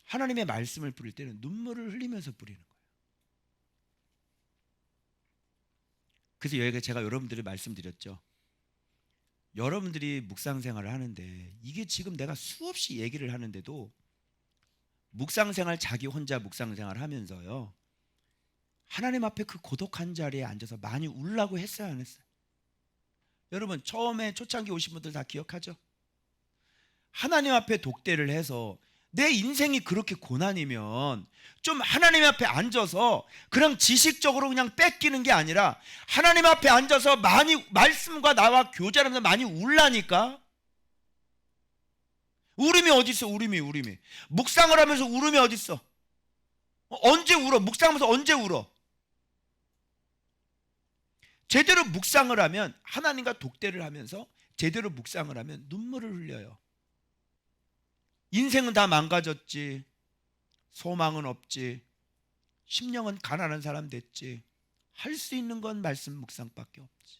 하나님의 말씀을 뿌릴 때는 눈물을 흘리면서 뿌리는 거예요. 그래서 여기가 제가 여러분들이 말씀드렸죠. 여러분들이 묵상생활을 하는데, 이게 지금 내가 수없이 얘기를 하는데도 묵상생활, 자기 혼자 묵상생활 하면서요, 하나님 앞에 그 고독한 자리에 앉아서 많이 울라고 했어요, 안 했어요? 여러분, 처음에 초창기 오신 분들 다 기억하죠? 하나님 앞에 독대를 해서 내 인생이 그렇게 고난이면 좀 하나님 앞에 앉아서 그냥 지식적으로 그냥 뺏기는 게 아니라 하나님 앞에 앉아서 많이 말씀과 나와 교제하면서 많이 울라니까. 울음이 어디 있어? 울음이. 묵상을 하면서 울음이 어디 있어? 언제 울어? 묵상하면서 언제 울어? 제대로 묵상을 하면, 하나님과 독대를 하면서 제대로 묵상을 하면 눈물을 흘려요. 인생은 다 망가졌지, 소망은 없지, 심령은 가난한 사람 됐지, 할 수 있는 건 말씀 묵상밖에 없지.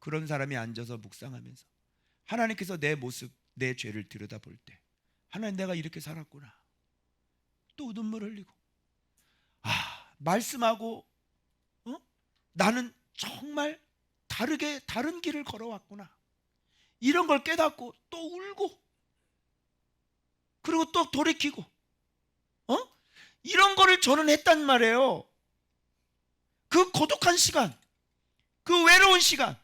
그런 사람이 앉아서 묵상하면서 하나님께서 내 모습, 내 죄를 들여다볼 때, 하나님, 내가 이렇게 살았구나. 또 눈물 흘리고, 말씀하고 나는 정말 다른 길을 걸어왔구나. 이런 걸 깨닫고 또 울고, 그리고 또 돌이키고, 이런 거를 저는 했단 말이에요. 그 고독한 시간, 그 외로운 시간,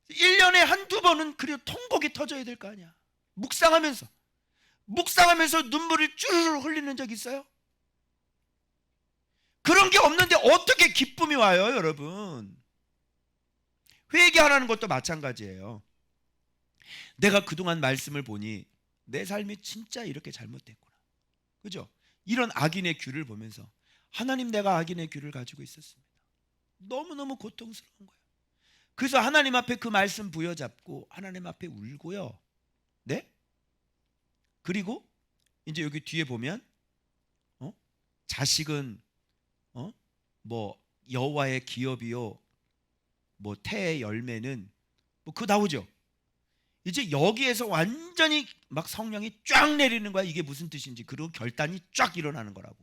1년에 한두 번은 그래도 통곡이 터져야 될 거 아니야. 묵상하면서 눈물을 쭈르르 흘리는 적 있어요? 그런 게 없는데 어떻게 기쁨이 와요, 여러분? 회개하라는 것도 마찬가지예요. 내가 그동안 말씀을 보니 내 삶이 진짜 이렇게 잘못됐구나. 그죠? 이런 악인의 귤을 보면서 하나님, 내가 악인의 귤을 가지고 있었습니다. 너무너무 고통스러운 거예요. 그래서 하나님 앞에 그 말씀 부여잡고 하나님 앞에 울고요. 네? 그리고 이제 여기 뒤에 보면 자식은 뭐 여호와의 기업이요, 뭐 태의 열매는 뭐 그거 나오죠. 이제 여기에서 완전히 막 성령이 쫙 내리는 거야. 이게 무슨 뜻인지, 그리고 결단이 쫙 일어나는 거라고.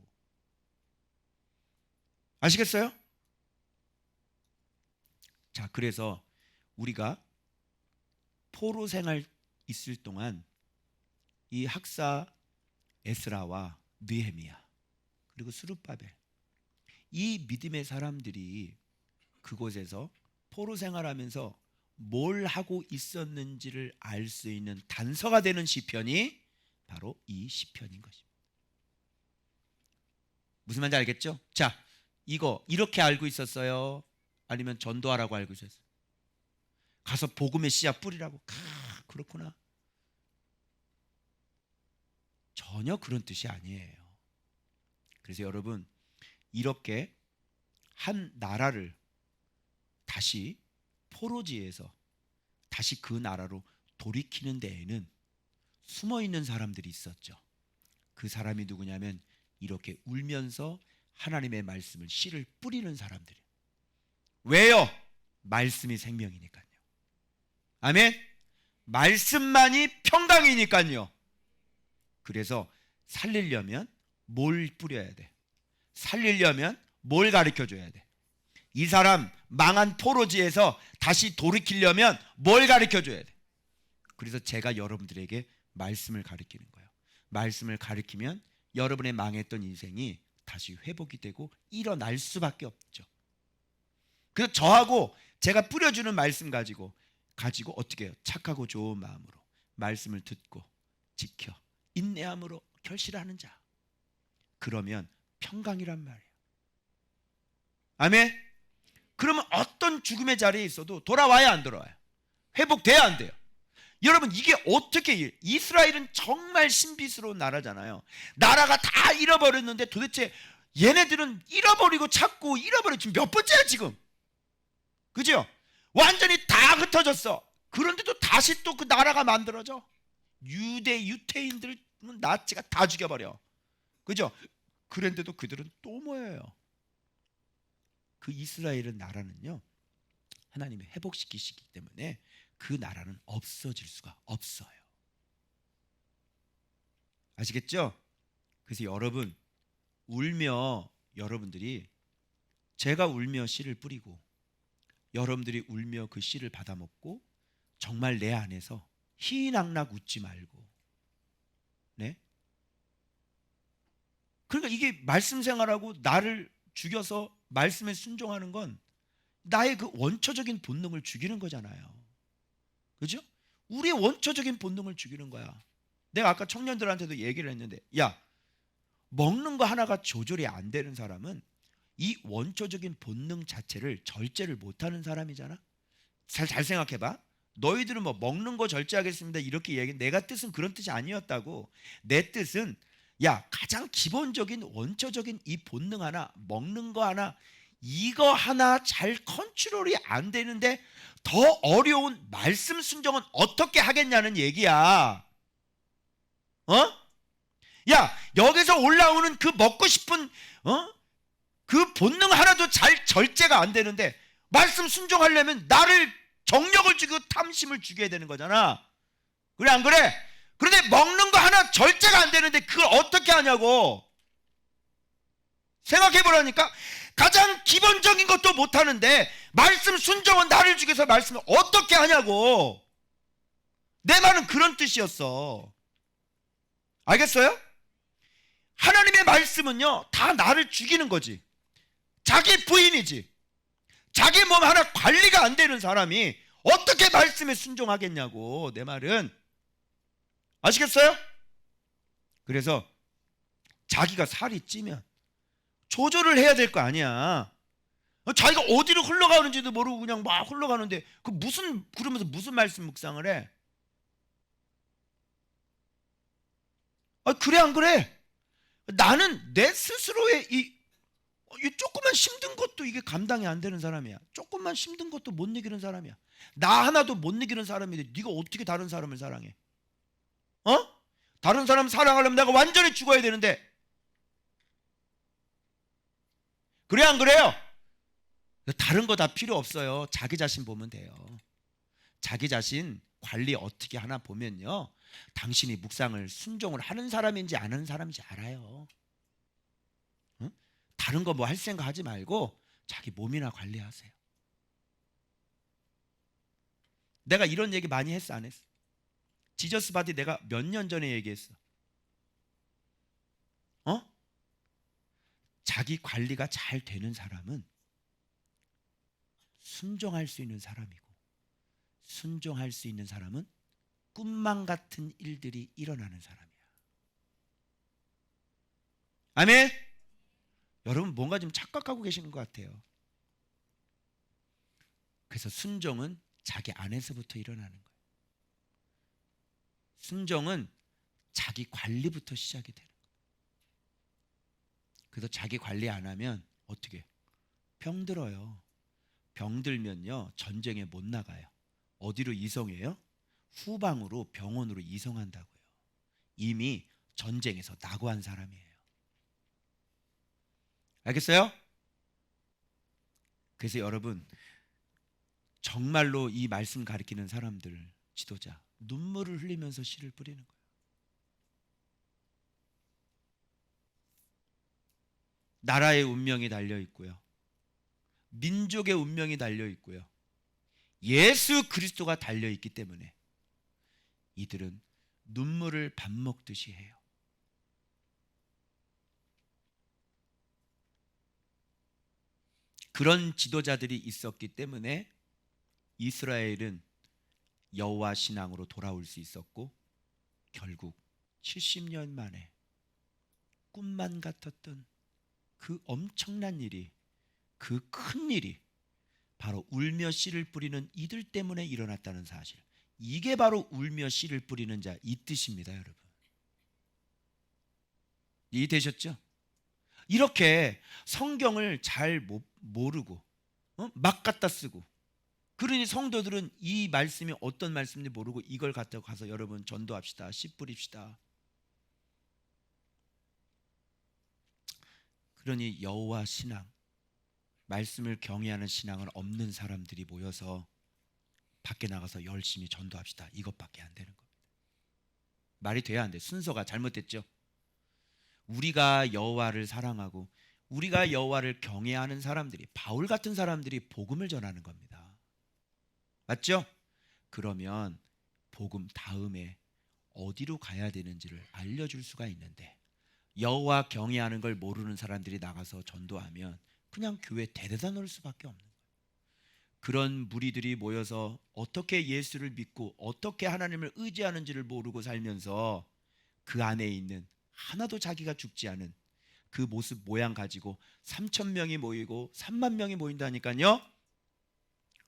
아시겠어요? 자, 그래서 우리가 포로 생활 있을 동안 이 학사 에스라와 느헤미야, 그리고 스룹바벨, 이 믿음의 사람들이 그곳에서 포로 생활하면서 뭘 하고 있었는지를 알 수 있는 단서가 되는 시편이 바로 이 시편인 것입니다. 무슨 말인지 알겠죠? 자, 이거 이렇게 알고 있었어요? 아니면 전도하라고 알고 있었어요? 가서 복음의 씨앗 뿌리라고? 그렇구나. 전혀 그런 뜻이 아니에요. 그래서 여러분, 이렇게 한 나라를 다시 포로지에서 다시 그 나라로 돌이키는 데에는 숨어있는 사람들이 있었죠. 그 사람이 누구냐면 이렇게 울면서 하나님의 말씀을 씨를 뿌리는 사람들이에요. 왜요? 말씀이 생명이니까요. 아멘. 말씀만이 평강이니까요. 그래서 살리려면 뭘 뿌려야 돼? 살리려면 뭘 가르쳐줘야 돼? 이 사람 망한 포로지에서 다시 돌이키려면 뭘 가르쳐줘야 돼? 그래서 제가 여러분들에게 말씀을 가르치는 거예요. 말씀을 가르치면 여러분의 망했던 인생이 다시 회복이 되고 일어날 수밖에 없죠. 그래서 저하고 제가 뿌려주는 말씀 가지고 어떻게 해요? 착하고 좋은 마음으로 말씀을 듣고 지켜 인내함으로 결실하는 자, 그러면 평강이란 말이에요. 아멘. 그러면 어떤 죽음의 자리에 있어도 돌아와야 안 돌아와요? 회복돼야 안 돼요? 여러분, 이게 어떻게, 이스라엘은 정말 신비스러운 나라잖아요. 나라가 다 잃어버렸는데 도대체 얘네들은 잃어버리고 찾고 잃어버리고 지금 몇 번째야 지금? 그죠? 완전히 다 흩어졌어. 그런데도 다시 또 그 나라가 만들어져. 유태인들 나치가 다 죽여버려. 그죠? 그런데도 그들은 또 모여요. 그 이스라엘은 나라는요, 하나님이 회복시키시기 때문에 그 나라는 없어질 수가 없어요. 아시겠죠? 그래서 여러분, 울며 여러분들이, 제가 울며 씨를 뿌리고 여러분들이 울며 그 씨를 받아먹고 정말 내 안에서 희낙낙 웃지 말고, 네? 그러니까 이게 말씀 생활하고 나를 죽여서 말씀에 순종하는 건 나의 그 원초적인 본능을 죽이는 거잖아요. 그죠? 우리의 원초적인 본능을 죽이는 거야. 내가 아까 청년들한테도 얘기를 했는데, 야, 먹는 거 하나가 조절이 안 되는 사람은 이 원초적인 본능 자체를 절제를 못하는 사람이잖아. 잘 생각해봐. 너희들은 뭐 먹는 거 절제하겠습니다 이렇게 얘기, 내가 뜻은 그런 뜻이 아니었다고. 내 뜻은, 야, 가장 기본적인 원초적인 이 본능 하나, 먹는 거 하나, 이거 하나 잘 컨트롤이 안 되는데 더 어려운 말씀 순종은 어떻게 하겠냐는 얘기야. 야, 여기서 올라오는 그 먹고 싶은 그 본능 하나도 잘 절제가 안 되는데 말씀 순종하려면 나를 정력을 주고 탐심을 죽여야 되는 거잖아. 그래 안 그래? 그런데 먹는 거 하나 절제가 안 되는데 그걸 어떻게 하냐고. 생각해 보라니까. 가장 기본적인 것도 못하는데 말씀 순종은 나를 죽여서 말씀을 어떻게 하냐고. 내 말은 그런 뜻이었어. 알겠어요? 하나님의 말씀은요 다 나를 죽이는 거지. 자기 부인이지. 자기 몸 하나 관리가 안 되는 사람이 어떻게 말씀에 순종하겠냐고. 내 말은. 아시겠어요? 그래서 자기가 살이 찌면 조절을 해야 될 거 아니야. 자기가 어디로 흘러가는지도 모르고 그냥 막 흘러가는데 그러면서 무슨 말씀 묵상을 해? 그래 안 그래? 나는 내 스스로의 이 조금만 힘든 것도 이게 감당이 안 되는 사람이야. 조금만 힘든 것도 못 이기는 사람이야. 나 하나도 못 이기는 사람인데 네가 어떻게 다른 사람을 사랑해? 다른 사람 사랑하려면 내가 완전히 죽어야 되는데. 그래 안 그래요? 다른 거 다 필요 없어요. 자기 자신 보면 돼요. 자기 자신 관리 어떻게 하나 보면요, 당신이 묵상을 순종을 하는 사람인지 안 하는 사람인지 알아요. 다른 거 뭐 할 생각 하지 말고 자기 몸이나 관리하세요. 내가 이런 얘기 많이 했어 안 했어? 지저스 바디 내가 몇 년 전에 얘기했어. 자기 관리가 잘 되는 사람은 순종할 수 있는 사람이고, 순종할 수 있는 사람은 꿈만 같은 일들이 일어나는 사람이야. 아멘. 여러분 뭔가 좀 착각하고 계시는 것 같아요. 그래서 순종은 자기 안에서부터 일어나는 거예요. 순종은 자기 관리부터 시작이 되는 거예요. 그래서 자기 관리 안 하면 어떻게? 병들어요. 병들면요 전쟁에 못 나가요. 어디로 이송해요? 후방으로, 병원으로 이송한다고요. 이미 전쟁에서 낙오한 사람이에요. 알겠어요? 그래서 여러분 정말로 이 말씀 가리키는 사람들, 지도자, 눈물을 흘리면서 씨를 뿌리는 거예요. 나라의 운명이 달려 있고요, 민족의 운명이 달려 있고요, 예수 그리스도가 달려 있기 때문에 이들은 눈물을 밥 먹듯이 해요. 그런 지도자들이 있었기 때문에 이스라엘은 여호와 신앙으로 돌아올 수 있었고, 결국 70년 만에 꿈만 같았던 그 엄청난 일이, 그 큰 일이 바로 울며 씨를 뿌리는 이들 때문에 일어났다는 사실. 이게 바로 울며 씨를 뿌리는 자, 이 뜻입니다, 여러분. 이해되셨죠? 이렇게 성경을 잘 모르고 막 갖다 쓰고, 그러니 성도들은 이 말씀이 어떤 말씀인지 모르고 이걸 갖다가 가서 여러분 전도합시다, 씨 뿌립시다. 그러니 여호와 신앙, 말씀을 경외하는 신앙은 없는 사람들이 모여서 밖에 나가서 열심히 전도합시다, 이것밖에 안 되는 겁니다. 말이 돼야 안 돼. 순서가 잘못됐죠. 우리가 여호와를 사랑하고 우리가 여호와를 경외하는 사람들이, 바울 같은 사람들이 복음을 전하는 겁니다. 맞죠? 그러면 복음 다음에 어디로 가야 되는지를 알려줄 수가 있는데, 여호와 경외하는 걸 모르는 사람들이 나가서 전도하면 그냥 교회 데려다 놓을 수밖에 없는 거예요. 그런 무리들이 모여서 어떻게 예수를 믿고 어떻게 하나님을 의지하는지를 모르고 살면서 그 안에 있는, 하나도 자기가 죽지 않은 그 모습 모양 가지고 3,000명이 모이고 3만 명이 모인다니까요.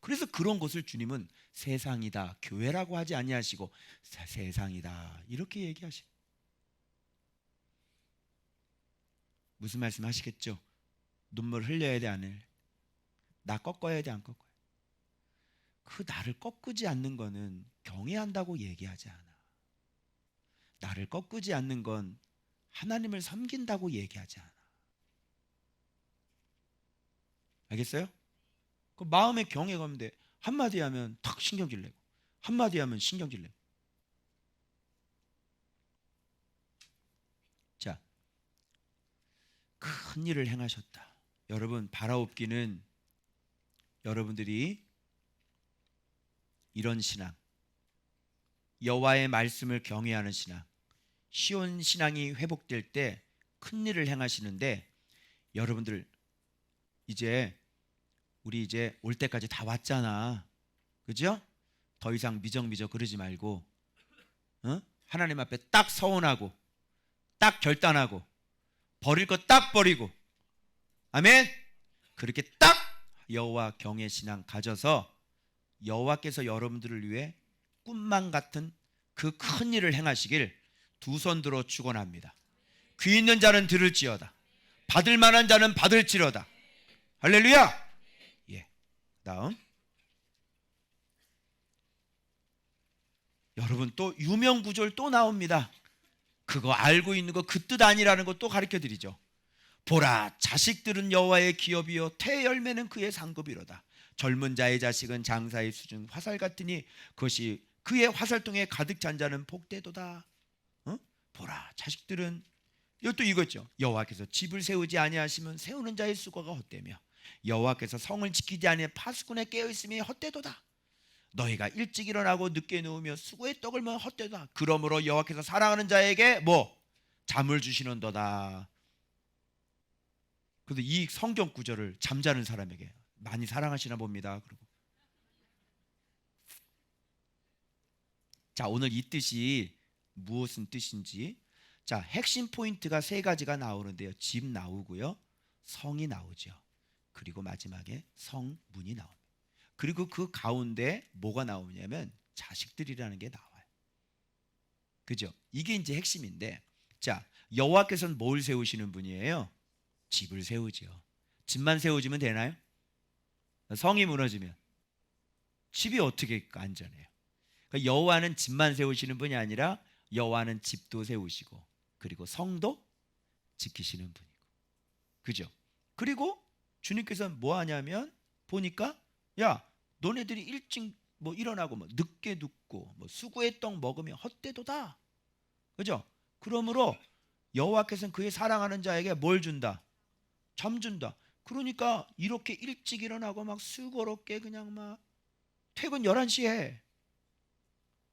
그래서 그런 것을 주님은 세상이다, 교회라고 하지 아니하시고 세상이다 이렇게 얘기하시고. 무슨 말씀 하시겠죠? 눈물 흘려야 돼, 안 흘려? 나 꺾어야 돼, 안 꺾어야 돼? 그 나를 꺾지 않는 거는 경외한다고 얘기하지 않아. 나를 꺾지 않는 건 하나님을 섬긴다고 얘기하지 않아. 알겠어요? 그 마음에 경외가 오면 돼. 한마디 하면 탁 신경질 내고, 한마디 하면 신경질 내고. 자, 큰 일을 행하셨다. 여러분, 바라옵기는 여러분들이 이런 신앙, 여호와의 말씀을 경외하는 신앙, 시온 신앙이 회복될 때 큰 일을 행하시는데, 여러분들 우리 이제 올 때까지 다 왔잖아. 그죠? 더 이상 미적미적 그러지 말고, 하나님 앞에 딱 서원하고, 딱 결단하고, 버릴 거 딱 버리고, 아멘. 그렇게 딱 여호와 경외 신앙 가져서 여호와께서 여러분들을 위해 꿈만 같은 그 큰 일을 행하시길 두 손 들어 축원합니다. 귀 있는 자는 들을지어다. 받을 만한 자는 받을지로다. 할렐루야. 예. 다음. 여러분, 또 유명 구절 또 나옵니다. 그거 알고 있는 거 그 뜻 아니라는 거 또 가르쳐 드리죠. 보라, 자식들은 여호와의 기업이요 태 열매는 그의 상급이로다. 젊은 자의 자식은 장사의 수준 화살 같으니 그것이 그의 화살통에 가득 찬 자는 복되도다. 보라, 자식들은 이것도 이거죠. 여호와께서 집을 세우지 아니하시면 세우는 자의 수고가 헛되며 여호와께서 성을 지키지 아니하 파수꾼에 깨어 있음이 헛되도다. 너희가 일찍 일어나고 늦게 누우며 수고의 떡을 먹으면 헛되도다. 그러므로 여호와께서 사랑하는 자에게 잠을 주시는도다. 그래도 이 성경 구절을 잠자는 사람에게 많이 사랑하시나 봅니다. 그리고 자, 오늘 이 뜻이 무엇은 뜻인지, 자, 핵심 포인트가 세 가지가 나오는데요. 집 나오고요, 성이 나오죠. 그리고 마지막에 성문이 나옵니다. 그리고 그 가운데 뭐가 나오냐면 자식들이라는 게 나와요. 그죠? 이게 이제 핵심인데, 자, 여호와께서는 뭘 세우시는 분이에요? 집을 세우죠. 집만 세워지면 되나요? 성이 무너지면 집이 어떻게 안전해요? 그러니까 여호와는 집만 세우시는 분이 아니라 여호와는 집도 세우시고 그리고 성도 지키시는 분이고, 그죠? 그리고 주님께서는 뭐 하냐면 보니까, 야, 너네들이 일찍 일어나고 늦게 눕고 수고의 떡 먹으면 헛되도다. 그죠? 그러므로 여호와께서는 그의 사랑하는 자에게 뭘 준다? 잠 준다. 그러니까 이렇게 일찍 일어나고 수고롭게 그냥 퇴근 11시에,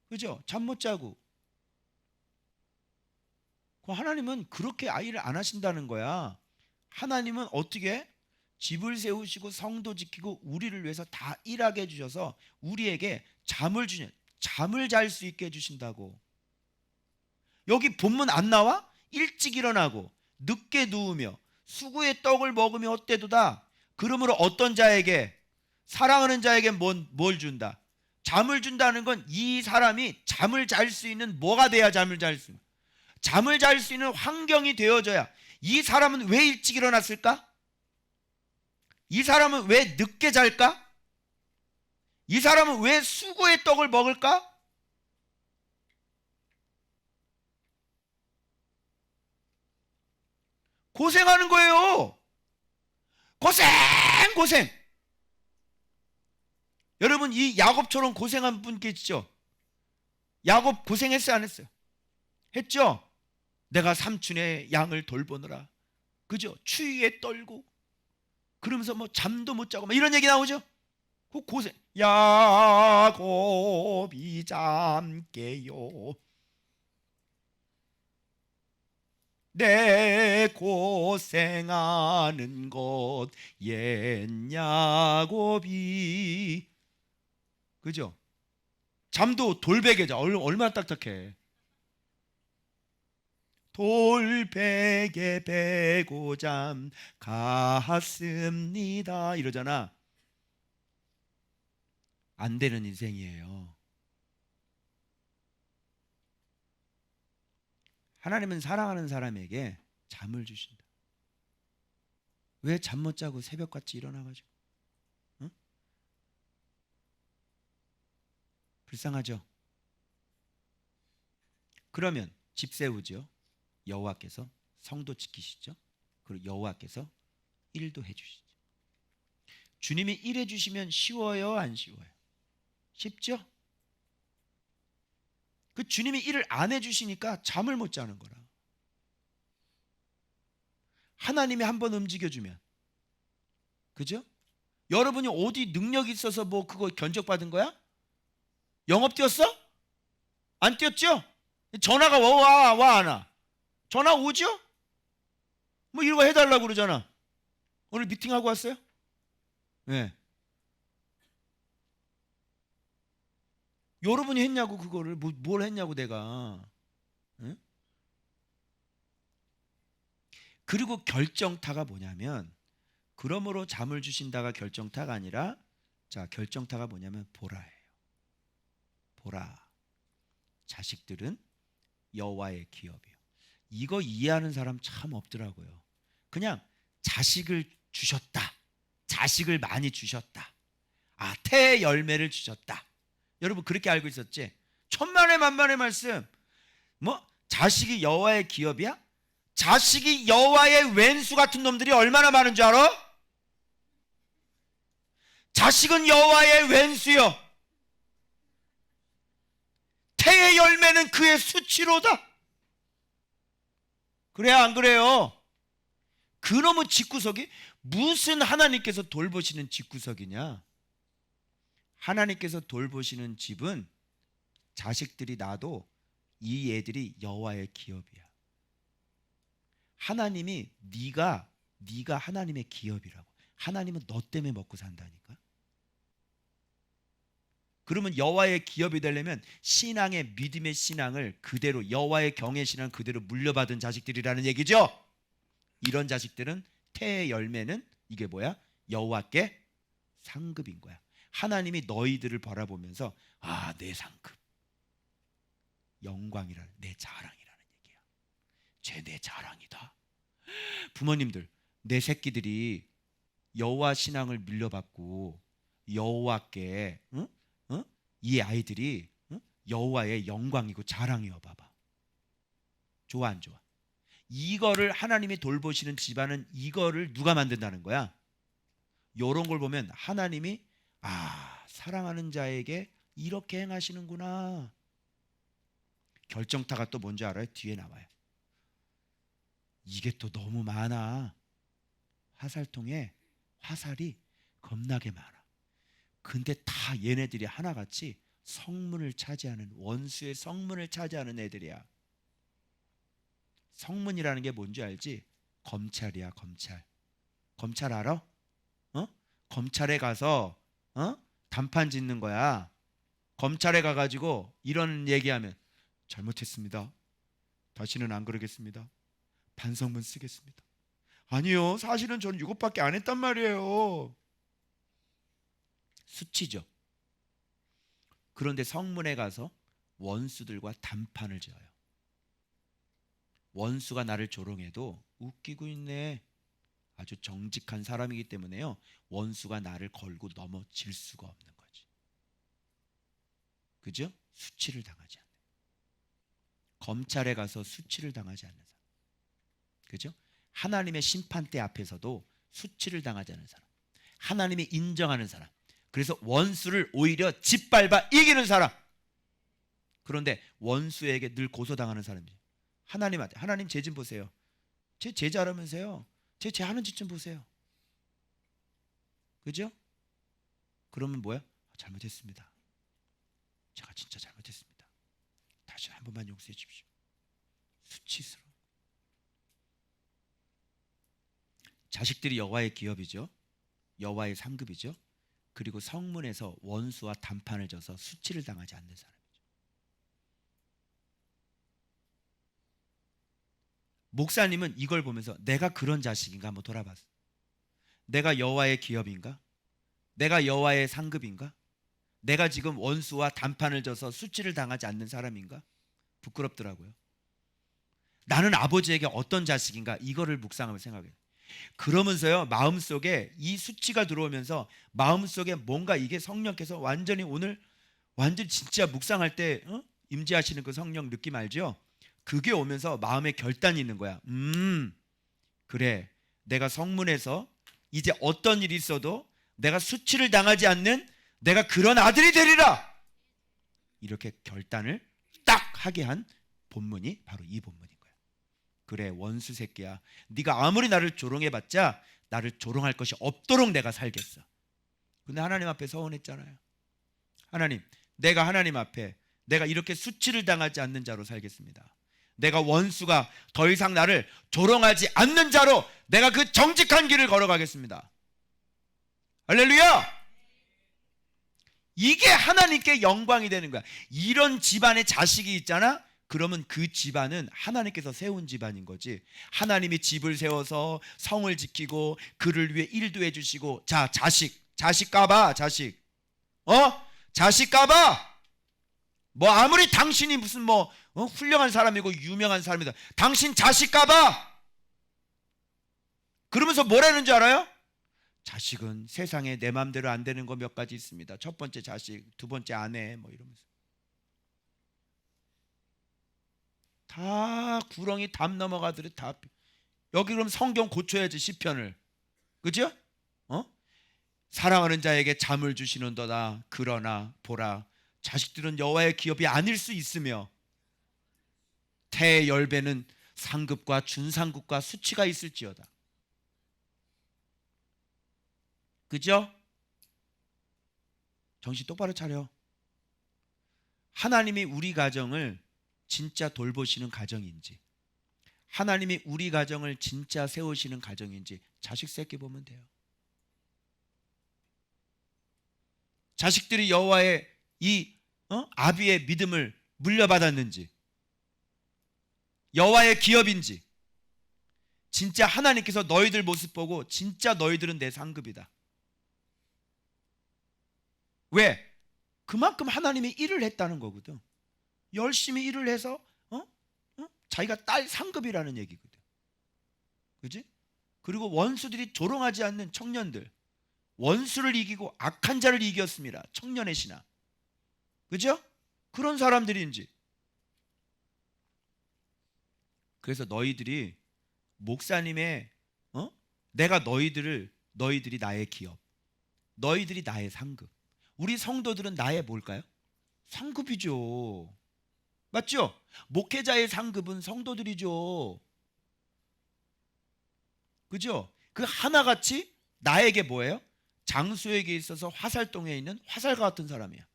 그죠? 잠 못 자고. 하나님은 그렇게 아이를 안 하신다는 거야. 하나님은 어떻게 집을 세우시고 성도 지키고 우리를 위해서 다 일하게 해주셔서 우리에게 잠을 잘 수 있게 해주신다고. 여기 본문 안 나와? 일찍 일어나고 늦게 누우며 수고의 떡을 먹으며 헛되도다. 그러므로 어떤 자에게, 사랑하는 자에게 뭘 준다? 잠을 준다는 건 이 사람이 잠을 잘 수 있는 뭐가 돼야 잠을 잘 수 있는 환경이 되어져야. 이 사람은 왜 일찍 일어났을까? 이 사람은 왜 늦게 잘까? 이 사람은 왜 수고의 떡을 먹을까? 고생하는 거예요. 고생. 여러분, 이 야곱처럼 고생한 분 계시죠? 야곱 고생했어요, 안 했어요? 했죠? 내가 삼촌의 양을 돌보느라, 그죠? 추위에 떨고 그러면서 잠도 못 자고 이런 얘기 나오죠? 그 고생. 야곱이 잠깨요 내 고생하는 것 옛 야곱이, 그죠? 잠도 돌베개 자. 얼마나 딱딱해. 돌베개 베고 잠 갔습니다 이러잖아. 안 되는 인생이에요. 하나님은 사랑하는 사람에게 잠을 주신다. 왜 잠 못 자고 새벽같이 일어나가지고, 응? 불쌍하죠? 그러면 집 세우죠. 여호와께서 성도 지키시죠. 그리고 여호와께서 일도 해주시죠. 주님이 일해 주시면 쉬워요, 안 쉬워요? 쉽죠? 그 주님이 일을 안 해주시니까 잠을 못 자는 거라. 하나님이 한번 움직여주면 그죠? 여러분이 어디 능력이 있어서 뭐 그거 견적받은 거야? 영업 뛰었어? 안 뛰었죠? 전화가 와 안 와? 전화 오죠? 뭐 이런 거 해달라고 그러잖아. 오늘 미팅하고 왔어요? 네. 여러분이 했냐고 그거를 뭘 했냐고 내가. 네? 그리고 결정타가 뭐냐면 그러므로 잠을 주신다가 결정타가 아니라 자 결정타가 뭐냐면 보라예요. 보라. 자식들은 여호와의 기업이요. 이거 이해하는 사람 참 없더라고요. 그냥 자식을 주셨다. 자식을 많이 주셨다. 아, 태의 열매를 주셨다. 여러분 그렇게 알고 있었지? 천만의 만만의 말씀. 뭐 자식이 여호와의 기업이야? 자식이 여호와의 왼수 같은 놈들이 얼마나 많은 줄 알아? 자식은 여호와의 왼수요. 태의 열매는 그의 수치로다. 그래야 안 그래요? 그놈의 집구석이 무슨 하나님께서 돌보시는 집구석이냐? 하나님께서 돌보시는 집은 자식들이 나도 이 애들이 여호와의 기업이야. 하나님이 네가 하나님의 기업이라고. 하나님은 너 때문에 먹고 산다니까. 그러면 여호와의 기업이 되려면 신앙의 믿음의 신앙을 그대로 여호와의 경외의 신앙을 그대로 물려받은 자식들이라는 얘기죠. 이런 자식들은 태의 열매는 이게 뭐야? 여호와께 상급인 거야. 하나님이 너희들을 바라보면서 아, 내 상급, 영광이라는 내 자랑이라는 얘기야. 쟤 내 자랑이다. 부모님들, 내 새끼들이 여호와 신앙을 물려받고 여호와께 이 아이들이 여호와의 영광이고 자랑이어 봐봐. 좋아 안 좋아? 이거를 하나님이 돌보시는 집안은 이거를 누가 만든다는 거야? 요런 걸 보면 하나님이 아, 사랑하는 자에게 이렇게 행하시는구나. 결정타가 또 뭔지 알아요? 뒤에 나와요. 이게 또 너무 많아. 화살통에 화살이 겁나게 많아. 근데 다 얘네들이 하나같이 성문을 차지하는, 원수의 성문을 차지하는 애들이야. 성문이라는 게 뭔지 알지? 검찰이야. 검찰. 검찰 알아? 검찰에 가서 단판 짓는 거야. 검찰에 가가지고 이런 얘기하면 잘못했습니다. 다시는 안 그러겠습니다. 반성문 쓰겠습니다. 아니요, 사실은 전 이것밖에 안 했단 말이에요. 수치죠. 그런데 성문에 가서 원수들과 단판을 지어요. 원수가 나를 조롱해도 웃기고 있네. 아주 정직한 사람이기 때문에요. 원수가 나를 걸고 넘어질 수가 없는 거지. 그죠? 수치를 당하지 않는. 검찰에 가서 수치를 당하지 않는 사람. 그죠? 하나님의 심판대 앞에서도 수치를 당하지 않는 사람. 하나님이 인정하는 사람. 그래서 원수를 오히려 짓밟아 이기는 사람. 그런데 원수에게 늘 고소당하는 사람이죠. 하나님한테 하나님 죄 좀 보세요. 제 제자라면서요. 제 하는 짓 좀 보세요. 그죠? 그러면 뭐야? 잘못했습니다. 제가 진짜 잘못했습니다. 다시 한 번만 용서해 주십시오. 수치스러워. 자식들이 여호와의 기업이죠. 여호와의 상급이죠. 그리고 성문에서 원수와 단판을 져서 수치를 당하지 않는 사람이죠. 목사님은 이걸 보면서 내가 그런 자식인가 한번 돌아봤어. 내가 여호와의 기업인가? 내가 여호와의 상급인가? 내가 지금 원수와 단판을 져서 수치를 당하지 않는 사람인가? 부끄럽더라고요. 나는 아버지에게 어떤 자식인가? 이거를 묵상하면서 생각해요. 그러면서요, 마음속에 이 수치가 들어오면서 마음속에 뭔가 이게 성령께서 완전히 오늘 완전 진짜 묵상할 때 임재하시는 그 성령 느낌 알죠? 그게 오면서 마음에 결단이 있는 거야. 그래, 내가 성문에서 이제 어떤 일이 있어도 내가 수치를 당하지 않는 내가 그런 아들이 되리라. 이렇게 결단을 딱 하게 한 본문이 바로 이 본문인 거야. 그래, 원수 새끼야, 네가 아무리 나를 조롱해봤자 나를 조롱할 것이 없도록 내가 살겠어. 근데 하나님 앞에 서원했잖아요. 하나님, 내가 하나님 앞에 내가 이렇게 수치를 당하지 않는 자로 살겠습니다. 내가 원수가 더 이상 나를 조롱하지 않는 자로 내가 그 정직한 길을 걸어가겠습니다. 할렐루야! 이게 하나님께 영광이 되는 거야. 이런 집안에 자식이 있잖아? 그러면 그 집안은 하나님께서 세운 집안인 거지. 하나님이 집을 세워서 성을 지키고 그를 위해 일도 해주시고, 자, 자식 까봐. 자식 까봐. 뭐 아무리 당신이 무슨 훌륭한 사람이고 유명한 사람이다, 당신 자식 까봐. 그러면서 뭐라는 줄 알아요? 자식은 세상에 내 맘대로 안 되는 거 몇 가지 있습니다. 첫 번째 자식, 두 번째 아내, 이러면서 다 구렁이 담 넘어가더니 다. 여기 그럼 성경 고쳐야지, 시편을. 그죠? 사랑하는 자에게 잠을 주시는도다. 그러나 보라, 자식들은 여호와의 기업이 아닐 수 있으며 태의 열배는 상급과 준상급과 수치가 있을지어다. 그죠? 정신 똑바로 차려. 하나님이 우리 가정을 진짜 돌보시는 가정인지, 하나님이 우리 가정을 진짜 세우시는 가정인지 자식 새끼 보면 돼요. 자식들이 여호와의 이 아비의 믿음을 물려받았는지, 여호와의 기업인지, 진짜 하나님께서 너희들 모습 보고 진짜 너희들은 내 상급이다. 왜? 그만큼 하나님이 일을 했다는 거거든. 열심히 일을 해서 자기가 딸 상급이라는 얘기거든. 그지? 그리고 원수들이 조롱하지 않는 청년들, 원수를 이기고 악한 자를 이겼습니다. 청년의 신앙. 그죠? 그런 사람들인지. 그래서 너희들이 목사님의 내가 너희들이 나의 기업, 너희들이 나의 상급. 우리 성도들은 나의 뭘까요? 상급이죠. 맞죠? 목회자의 상급은 성도들이죠. 그죠? 그 하나같이 나에게 뭐예요? 장수에게 있어서 화살동에 있는 화살과 같은 사람이야.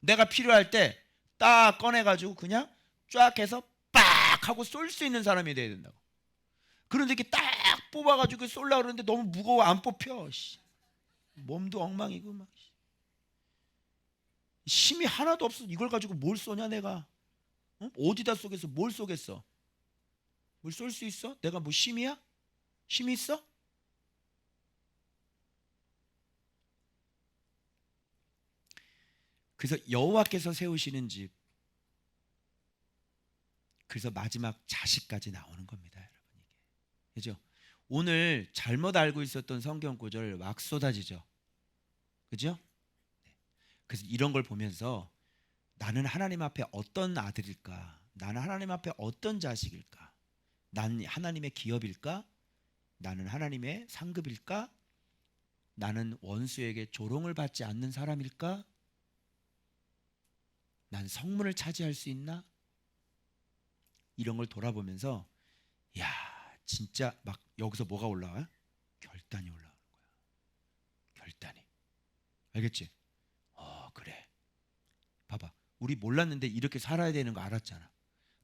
내가 필요할 때 딱 꺼내가지고 그냥 쫙 해서 빡 하고 쏠 수 있는 사람이 돼야 된다고. 그런데 이렇게 딱 뽑아가지고 쏠려고 그러는데 너무 무거워 안 뽑혀. 몸도 엉망이고 막. 힘이 하나도 없어. 이걸 가지고 뭘 쏘냐 내가. 어디다 쏘겠어? 뭘 쏘겠어? 뭘 쏠 수 있어? 내가 뭐 힘이야? 힘이 있어? 그래서 여호와께서 세우시는 집, 그래서 마지막 자식까지 나오는 겁니다, 여러분. 이게 그죠? 오늘 잘못 알고 있었던 성경 구절 막 쏟아지죠. 그죠? 그래서 이런 걸 보면서 나는 하나님 앞에 어떤 아들일까? 나는 하나님 앞에 어떤 자식일까? 나는 하나님의 기업일까? 나는 하나님의 상급일까? 나는 원수에게 조롱을 받지 않는 사람일까? 난 성문을 차지할 수 있나? 이런 걸 돌아보면서 야, 진짜 막 여기서 뭐가 올라와? 결단이 올라오는 거야. 결단이. 알겠지? 그래. 봐봐. 우리 몰랐는데 이렇게 살아야 되는 거 알았잖아.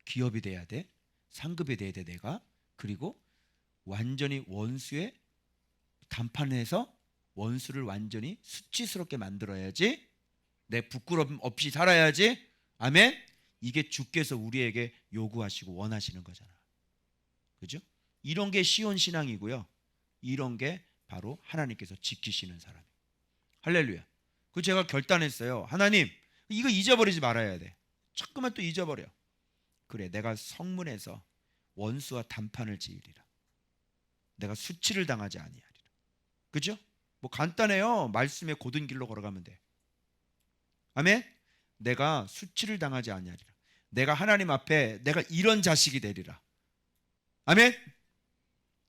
기업이 돼야 돼. 상급이 돼야 돼, 내가. 그리고 완전히 원수의 단판에서 원수를 완전히 수치스럽게 만들어야지. 내 부끄러움 없이 살아야지. 아멘. 이게 주께서 우리에게 요구하시고 원하시는 거잖아. 그죠? 이런 게 시온 신앙이고요. 이런 게 바로 하나님께서 지키시는 사람. 할렐루야. 그 제가 결단했어요. 하나님, 이거 잊어버리지 말아야 돼. 자꾸만 또 잊어버려. 그래, 내가 성문에서 원수와 단판을 지으리라. 내가 수치를 당하지 아니하리라. 그죠? 뭐 간단해요. 말씀의 고든 길로 걸어가면 돼. 아멘. 내가 수치를 당하지 아니하리라. 내가 하나님 앞에 내가 이런 자식이 되리라. 아멘.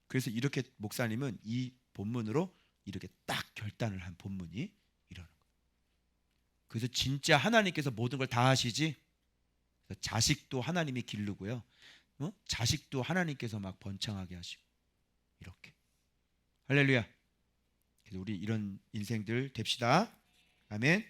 그래서 이렇게 목사님은 이 본문으로 이렇게 딱 결단을 한 본문이 이러는 거예요. 그래서 진짜 하나님께서 모든 걸 다 하시지. 자식도 하나님이 기르고요. 자식도 하나님께서 막 번창하게 하시고 이렇게. 할렐루야. 그래서 우리 이런 인생들 됩시다. 아멘.